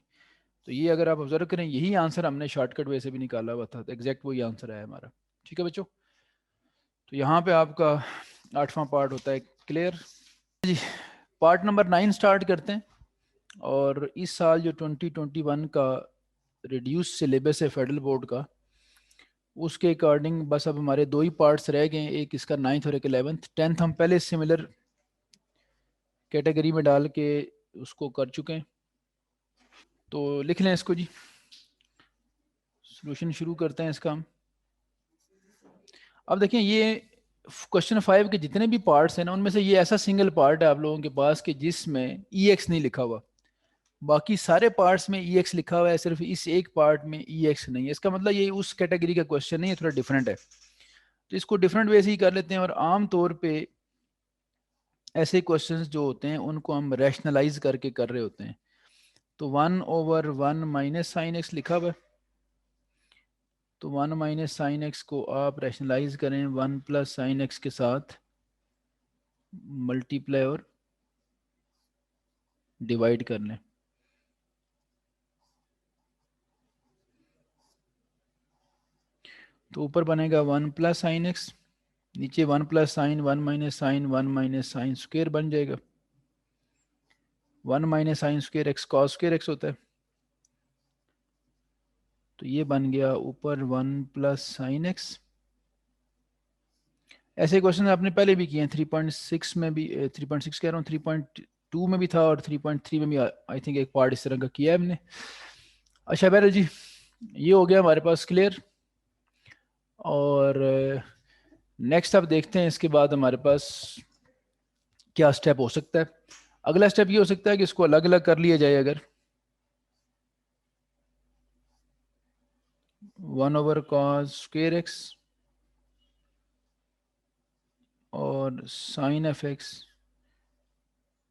तो ये अगर आप ऑब्जर्व करें, यही आंसर हमने शॉर्टकट वे से भी निकाला हुआ था, तो एग्जैक्ट वही आंसर है हमारा। ठीक है बच्चों, तो यहाँ पे आपका 8वां पार्ट होता है क्लियर जी। पार्ट नंबर 9 स्टार्ट करते हैं। और इस साल जो 2021 का रिड्यूस सिलेबस है फेडरल बोर्ड का, उसके अकॉर्डिंग बस अब हमारे 2 ही पार्ट्स रह गए हैं, एक इसका 9th और एक 11th। 10th हम पहले सिमिलर कैटेगरी में डाल के उसको कर चुके हैं। तो लिख लें इसको जी, सॉल्यूशन शुरू करते हैं इसका हम। अब देखें ये क्वेश्चन 5 के जितने भी पार्ट्स हैं ना, उनमें से ये ऐसा सिंगल पार्ट है आप लोगों के पास कि जिसमें ई एक्स नहीं लिखा हुआ। बाकी सारे पार्ट्स में ई एक्स लिखा हुआ है, सिर्फ इस एक पार्ट में ई एक्स नहीं है। इसका मतलब ये उस कैटेगरी का क्वेश्चन नहीं है, थोड़ा डिफरेंट है। तो इसको डिफरेंट वे से ही कर लेते हैं। और आम तौर पे ऐसे क्वेश्चंस जो होते हैं उनको हम रैशनलाइज करके कर रहे होते हैं। तो 1/1 माइनस साइन एक्स लिखा हुआ है, तो 1 माइनस साइन एक्स को आप रैशनलाइज करें 1 प्लस साइन एक्स के साथ, मल्टीप्लाई और डिवाइड कर लें। तो ऊपर बनेगा 1 प्लस साइन एक्स, नीचे 1 plus sine 1 minus sine 1 minus sine square बन जाएगा। 1 minus sine square x cos square x होता है। तो ये बन गया ऊपर 1 प्लस साइन एक्स। ऐसे क्वेश्चन आपने पहले भी किए हैं, 3.6 में भी, 3.6 कह रहा हूँ, 3.2 में भी था और 3.3 में भी आई थिंक एक पार्ट इस तरह का किया है हमने। अच्छा बहरहाल जी, ये हो गया हमारे पास क्लियर। और नेक्स्ट अब देखते हैं इसके बाद हमारे पास क्या स्टेप हो सकता है। अगला स्टेप ये हो सकता है कि इसको अलग अलग कर लिया जाए। अगर 1/cos² और sign F x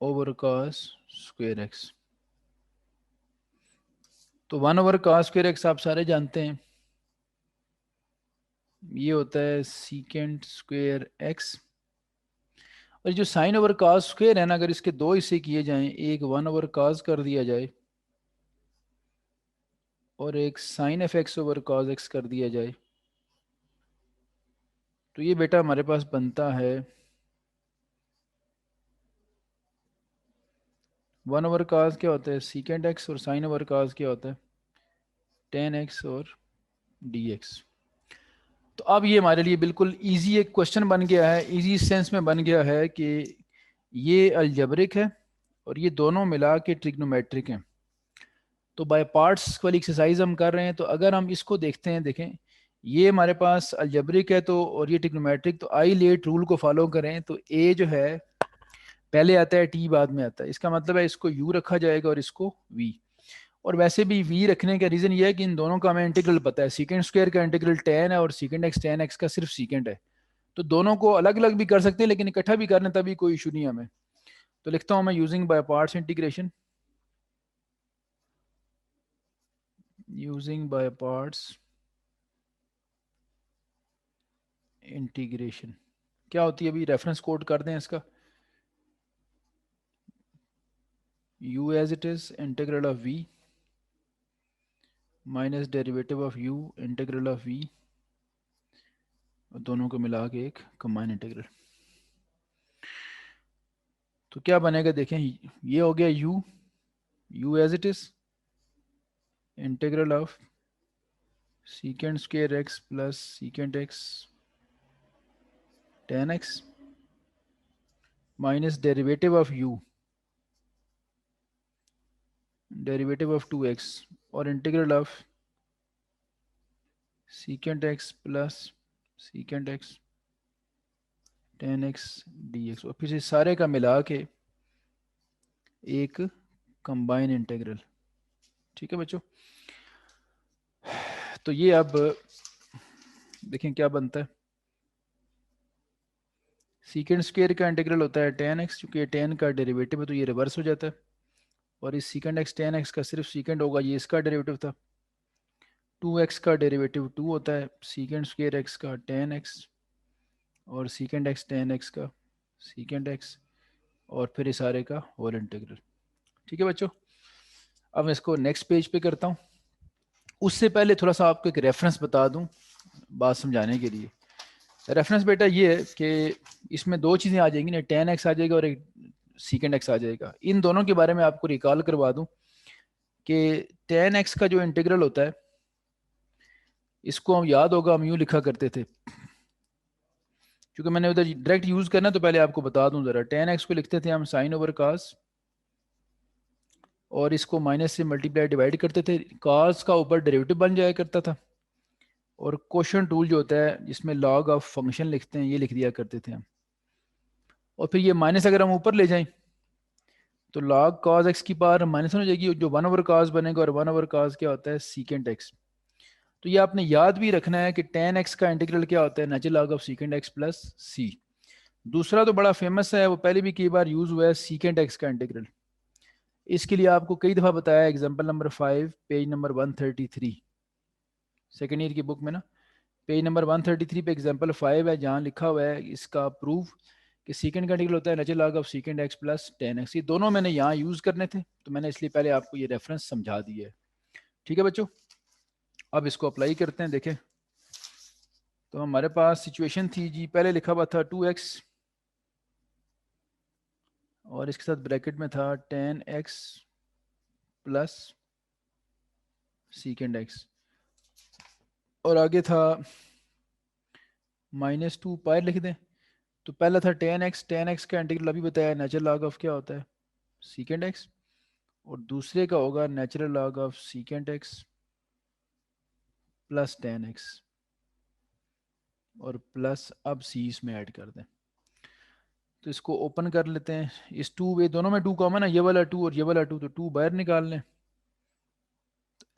over cos²x। तो 1/cos² आप सारे जानते हैं, ये होता है सीकेंट स्क्वेयर एक्स। और जो sin/cos² है ना, अगर इसके दो हिस्से किए जाएं, एक 1/cos कर दिया जाए और एक sin F x over cos x कर दिया जाए, तो ये बेटा हमारे पास बनता है 1/cos क्या होता है सीकेंट एक्स, और sin/cos क्या होता है tan x और dx। तो अब ये हमारे लिए बिल्कुल इजी एक क्वेश्चन बन गया है, इजी सेंस में बन गया है कि ये अलजेब्रिक है और ये दोनों मिला के ट्रिग्नोमेट्रिक हैं। तो बाय पार्ट्स वाली एक्सरसाइज हम कर रहे हैं। तो अगर हम इसको देखते हैं, देखें ये हमारे पास अलजेब्रिक है तो, और ये ट्रिग्नोमेट्रिक, तो आई लेट रूल को फॉलो करें तो ए जो है पहले आता है, टी बाद में आता है। इसका मतलब है इसको यू रखा जाएगा और इसको वी। और वैसे भी वी रखने का रीज़न ये है कि इन दोनों का हमें इंटीग्रल पता है। सीकेंड स्क्वायर का इंटीग्रल tan है और सीकेंड एक्स tan x का सिर्फ सीकेंड है। तो दोनों को अलग अलग भी कर सकते हैं, लेकिन इकट्ठा भी करना तभी कोई इशू नहीं है हमें। तो लिखता हूँ मैं using by parts integration, using by parts integration क्या होती है, अभी रेफरेंस कोड कर दें इसका। u as it is integral of v minus derivative of u integral of v, दोनों को मिला के एक कंबाइन इंटीग्रल। तो क्या बनेगा देखें, ये हो गया u as it is integral of secant square x plus secant x tan x minus derivative of u derivative of 2x और integral of secant x plus secant x tan x dx, और फिर से सारे का मिला के एक combine integral. ठीक है बच्चों, तो ये अब देखें क्या बनता है। सीकेंड स्क्वायर का इंटीग्रल होता है tan x, क्योंकि tan का डेरिवेटिव है तो ये रिवर्स हो जाता है। और इस सीकेंड एक्स tan x का सिर्फ सीकेंड होगा, ये इसका डेरिवेटिव था। 2x का डेरिवेटिव 2 होता है, सीकेंड स्क्वायर एक्स का tan x और सीकेंड एक्स tan x का सीकेंड x, और फिर इस सारे का होल इंटीग्रल। ठीक है बच्चों, अब मैं इसको नेक्स्ट पेज पे करता हूँ। उससे पहले थोड़ा सा आपको एक रेफरेंस बता दूं बात समझाने के लिए। रेफरेंस बेटा ये है कि इसमें दो चीज़ें आ जाएंगी ना, tan x आ जाएगा और एक सीकेंड x आ जाएगा। इन दोनों के बारे में आपको रिकॉल करवा दूं कि tan x का जो इंटीग्रल होता है, इसको हम याद होगा हम यूँ लिखा करते थे, क्योंकि मैंने उधर डायरेक्ट यूज़ करना, तो पहले आपको बता दूं ज़रा। tan x को लिखते थे हम साइन ओवर कास, और इसको माइनस से मल्टीप्लाई डिवाइड करते थे, कास का ऊपर डेरिवेटिव बन जाया करता था, और क्वेश्चन टूल जो होता है जिसमें लॉग ऑफ फंक्शन लिखते हैं, ये लिख दिया करते थे हम। और फिर ये माइनस अगर हम ऊपर ले जाएं तो log cos x की पावर माइनस हो जाएगी, जो 1 ओवर cos बनेगा, और 1 ओवर cos क्या होता है, सीकेंट x। तो ये आपने याद भी रखना है कि tan x का इंटीग्रल क्या होता है, natural log of secant x plus c। दूसरा तो बड़ा फेमस है, वो पहले भी कई बार यूज हुआ है, सीकेंट x का इंटीग्रल। इसके लिए आपको कई दफ़ा बताया, example number 5 page number 133 second year की बुक में ना, पेज नंबर 133 पे एग्जाम्पल 5 है, जहाँ लिखा हुआ है इसका प्रूफ कि सीकेंट का इंटीग्रल होता है natural log of secant x plus ten x. ये दोनों मैंने यहाँ यूज़ करने थे, तो मैंने इसलिए पहले आपको ये रेफरेंस समझा दिया है। ठीक है बच्चों, अब इसको अप्लाई करते हैं। देखें तो हमारे पास सिचुएशन थी जी, पहले लिखा हुआ था 2x और इसके साथ ब्रैकेट में था ten x plus secant x, और आगे था -2 पाई लिख दें। तो पहला था टेन एक्स का इंटीग्रल अभी बताया, नेचुरल लॉग ऑफ क्या होता है, सीकेंट एक्स, और दूसरे का होगा natural log of secant x plus ten x, और प्लस अब सी इसमें ऐड कर दें। तो इसको ओपन कर लेते हैं, इस टू वे दोनों में टू कॉमन है, ये वाला टू और ये वाला टू, तो टू बाहर निकाल लें।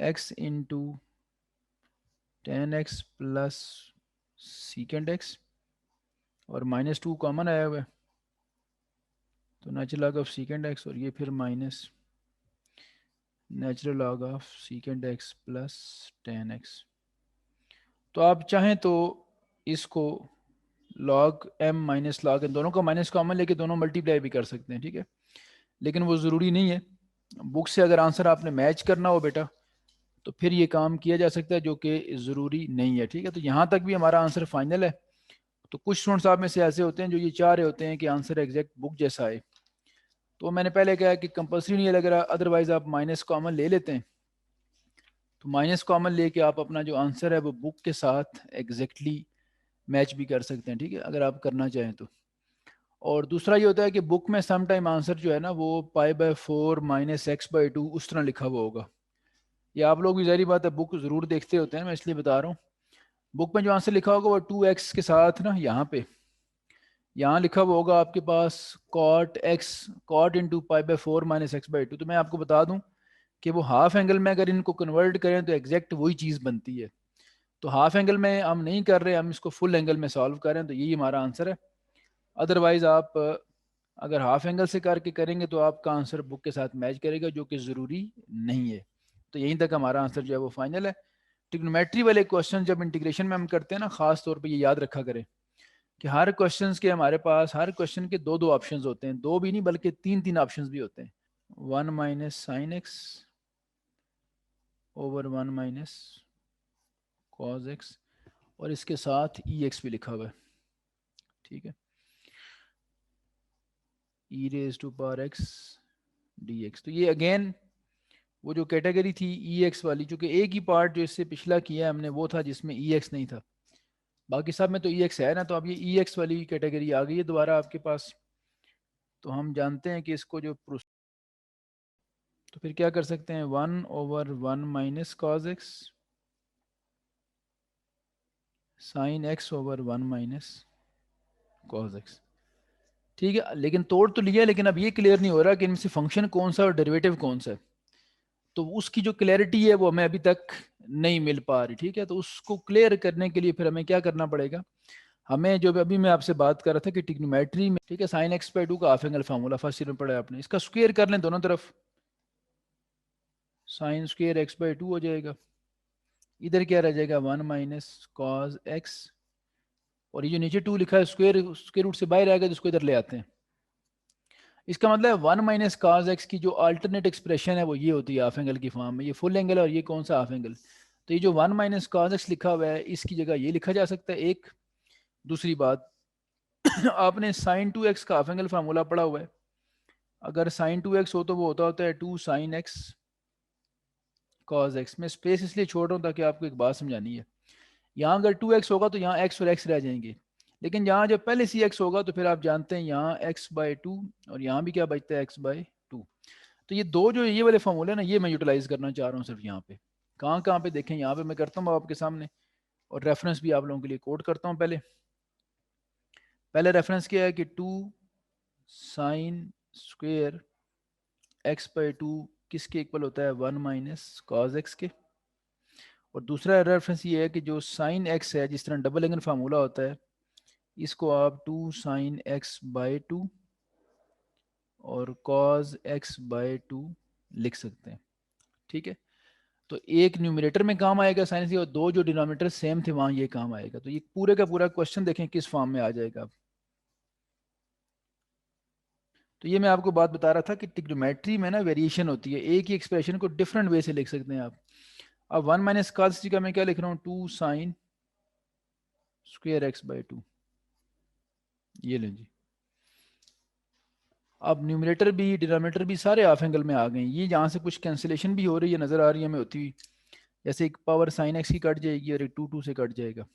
X into ten x plus secant x, और -2 कॉमन आया हुआ है, तो natural log of secant x, और ये फिर minus natural log of secant x plus ten x. तो आप चाहें तो इसको log m minus log n, दोनों का माइनस कॉमन लेके दोनों मल्टीप्लाई भी कर सकते हैं, ठीक है, लेकिन वो ज़रूरी नहीं है। बुक से अगर आंसर आपने मैच करना हो बेटा, तो फिर ये काम किया जा सकता है, जो कि ज़रूरी नहीं है। ठीक है, तो यहाँ तक भी हमारा आंसर फाइनल है। तो कुछ स्टूडेंट्स आप में से ऐसे होते हैं जो ये चाह रहे होते हैं कि आंसर एग्जैक्ट बुक जैसा आए, तो मैंने पहले कहा कि कंपलसरी नहीं लग रहा, अदरवाइज आप माइनस कॉमन ले लेते हैं। तो माइनस कॉमन लेके आप अपना जो आंसर है वो बुक के साथ एग्जैक्टली मैच भी कर सकते हैं, ठीक है, अगर आप करना चाहें तो। और दूसरा ये होता है कि बुक में सम टाइम आंसर जो है ना वो π/4 -x/2 उस तरह लिखा हुआ होगा। ये आप लोग भी ज़ाहिर बात है बुक ज़रूर देखते होते हैं, मैं इसलिए बता रहा हूँ। बुक में जो आंसर लिखा होगा वो 2x के साथ ना यहाँ लिखा हुआ होगा आपके पास cot इंटू π/4 -x/2। तो मैं आपको बता दूं कि वो हाफ एंगल में अगर इनको कन्वर्ट करें तो एग्जैक्ट वही चीज़ बनती है। तो हाफ एंगल में हम नहीं कर रहे, हम इसको फुल एंगल में सॉल्व कर रहे हैं, तो यही हमारा आंसर है। अदरवाइज आप अगर हाफ एंगल से करके करेंगे तो आपका आंसर बुक के साथ मैच करेगा, जो कि ज़रूरी नहीं है। तो यहीं तक हमारा आंसर जो है वो फाइनल है। ट्रिग्नोमेट्री वाले क्वेश्चन जब इंटीग्रेशन में हम करते हैं ना, खास तौर पे ये याद रखा करें कि हर क्वेश्चन के हमारे पास हर क्वेश्चन के दो दो ऑप्शंस होते हैं, दो भी नहीं बल्कि तीन तीन ऑप्शंस भी होते हैं। 1 minus sine x over 1 minus cos x, और इसके साथ ई एक्स भी लिखा हुआ है, ठीक है, e raise to power x d x. तो ये अगेन वो जो कैटेगरी थी ई एक्स वाली, चूंकि एक ही पार्ट जो इससे पिछला किया है हमने वो था जिसमें ई एक्स नहीं था, बाकी सब में तो ई एक्स है ना, तो अब ये ई एक्स वाली कैटेगरी आ गई है दोबारा आपके पास। तो हम जानते हैं कि इसको जो तो फिर क्या कर सकते हैं, 1/1 minus cos x sine x over 1 minus cos x. ठीक है, लेकिन तोड़ तो लिया, लेकिन अब ये क्लियर नहीं हो रहा कि इनमें से फंक्शन कौन सा और डेरिवेटिव कौन सा है। तो उसकी जो क्लैरिटी है वो हमें अभी तक नहीं मिल पा रही। ठीक है, तो उसको क्लियर करने के लिए फिर हमें क्या करना पड़ेगा, हमें जो अभी मैं आपसे बात कर रहा था कि ट्रिग्नोमेट्री में, ठीक है, साइन x/2 का half angle formula first year में पढ़ा है आपने, इसका स्क्वायर कर लें दोनों तरफ, साइन स्क्वायर x/2 हो जाएगा, इधर क्या रह जाएगा 1 माइनस कॉज एक्स, और ये जो नीचे 2 लिखा है स्क्वायर रूट से बाहर आएगा, तो इसको इधर ले आते हैं। इसका मतलब 1 माइनस कॉज एक्स की जो अल्टरनेट एक्सप्रेशन है वो ये होती है हाफ एंगल की फॉर्म में, ये फुल एंगल है और ये कौन सा हाफ एंगल। तो ये जो 1 माइनस कॉज एक्स लिखा हुआ है इसकी जगह ये लिखा जा सकता है एक। दूसरी बात आपने साइन 2x का हाफ एंगल फार्मूला पढ़ा हुआ है, अगर साइन 2x हो तो वो होता है 2 साइन एक्स कॉज एक्स। में स्पेस इसलिए छोड़ रहा हूँ ताकि आपको एक बात समझानी है, यहाँ अगर 2x होगा तो यहाँ x और x रह जाएंगे, लेकिन यहाँ जब पहले सी एक्स होगा तो फिर आप जानते हैं यहाँ एक्स बाई टू और यहाँ भी क्या बचता है एक्स बाई टू। तो ये दो जो ये वाले फॉर्मूले ना ये मैं यूटिलाइज करना चाह रहा हूँ सिर्फ यहाँ पे। कहाँ कहाँ पे देखें, यहाँ पे मैं करता हूँ आपके सामने और रेफरेंस भी आप लोगों के लिए कोट करता हूँ। पहले पहले रेफरेंस क्या है कि two sine square x by two किसके इक्वल होता है, वन माइनस कॉज एक्स के। और दूसरा रेफरेंस ये है कि जो साइन एक्स है, जिस तरह डबल एंगल फार्मूला होता है, इसको आप two sine x by two और कॉज एक्स बाई टू लिख सकते हैं। ठीक है, तो एक न्यूमरेटर में काम आएगा साइन से और दो जो डिनोमिनेटर सेम थे वहां ये काम आएगा। तो ये पूरे का पूरा क्वेश्चन देखें किस फॉर्म में आ जाएगा। तो ये मैं आपको बात बता रहा था कि ट्रिग्नोमेट्री में ना वेरिएशन होती है, एक ही एक्सप्रेशन को डिफरेंट वे से लिख सकते हैं आप। अब वन माइनस कॉस का मैं क्या लिख रहा हूँ, two sine square x by two, ये लें जी। अब न्यूमरेटर भी डिनोमिनेटर भी सारे हाफ एंगल में आ गए। ये जहाँ से कुछ कैंसिलेशन भी हो रही है नज़र आ रही है हमें होती हुई, जैसे एक पावर साइन एक्स की कट जाएगी और एक टू टू से कट जाएगा।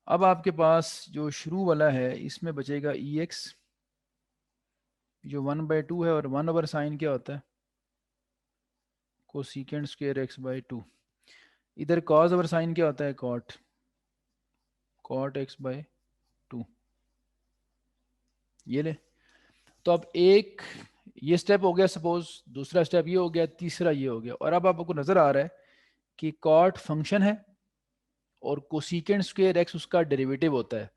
अब आपके पास जो शुरू वाला है इसमें बचेगा ई एक्स जो वन बाई टू है, और वन ओवर साइन क्या होता है, cosecant square x by two. इधर कॉस ओवर साइन क्या होता है, cot, cot x by two, ये ले। तो अब एक ये स्टेप हो गया सपोज, दूसरा स्टेप ये हो गया, तीसरा ये हो गया। और अब आपको नजर आ रहा है कि कॉट फंक्शन है और कोसिकेंट स्क्वायर एक्स उसका डेरिवेटिव होता है।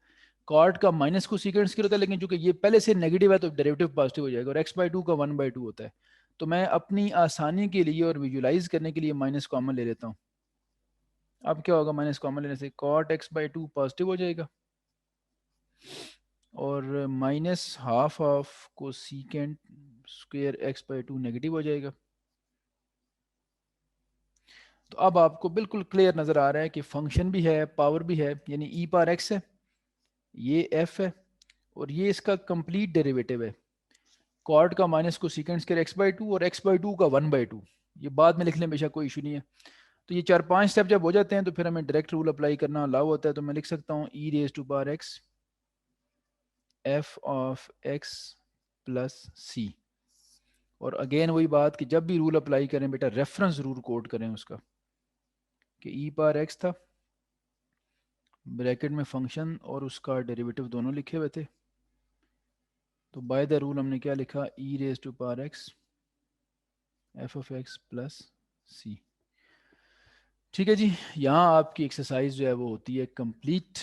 कॉट का माइनस कोसिकेंट स्क्वायर होता है, लेकिन चूंकि ये पहले से नेगेटिव है तो डेरिवेटिव पॉजिटिव हो जाएगा, और एक्स बाई टू का वन बाई टू होता है। तो मैं अपनी आसानी के लिए और विजुलाइज करने के लिए माइनस कॉमन ले लेता हूँ। अब क्या होगा, माइनस कॉमन लेने से cot x by two positive हो जाएगा और minus half of cosecant square x by two negative हो जाएगा। तो अब आपको बिल्कुल क्लियर नज़र आ रहा है कि फंक्शन भी है, पावर भी है, यानी ई पावर एक्स है, ये एफ है, और ये इसका कंप्लीट डेरिवेटिव है। कॉट का माइनस को सीकेंड स्क्वायर एक्स बाई टू और एक्स बाई टू का वन बाई टू, ये बाद में लिख लें बेशक कोई इशू नहीं है। तो ये चार पांच स्टेप जब हो जाते हैं तो फिर हमें डायरेक्ट रूल अप्लाई करना अलाउ होता है। तो मैं लिख सकता हूँ e raise to power x f of x plus c. और अगेन वही बात कि जब भी रूल अप्लाई करें बेटा रेफरेंस जरूर कोट करें उसका, कि ई पावर एक्स था, ब्रैकेट में फंक्शन और उसका डेरिवेटिव दोनों लिखे हुए थे। तो बाय द रूल हमने क्या लिखा, e raise to power x f of x plus c. ठीक है जी, यहाँ आपकी एक्सरसाइज जो है वो होती है कंप्लीट।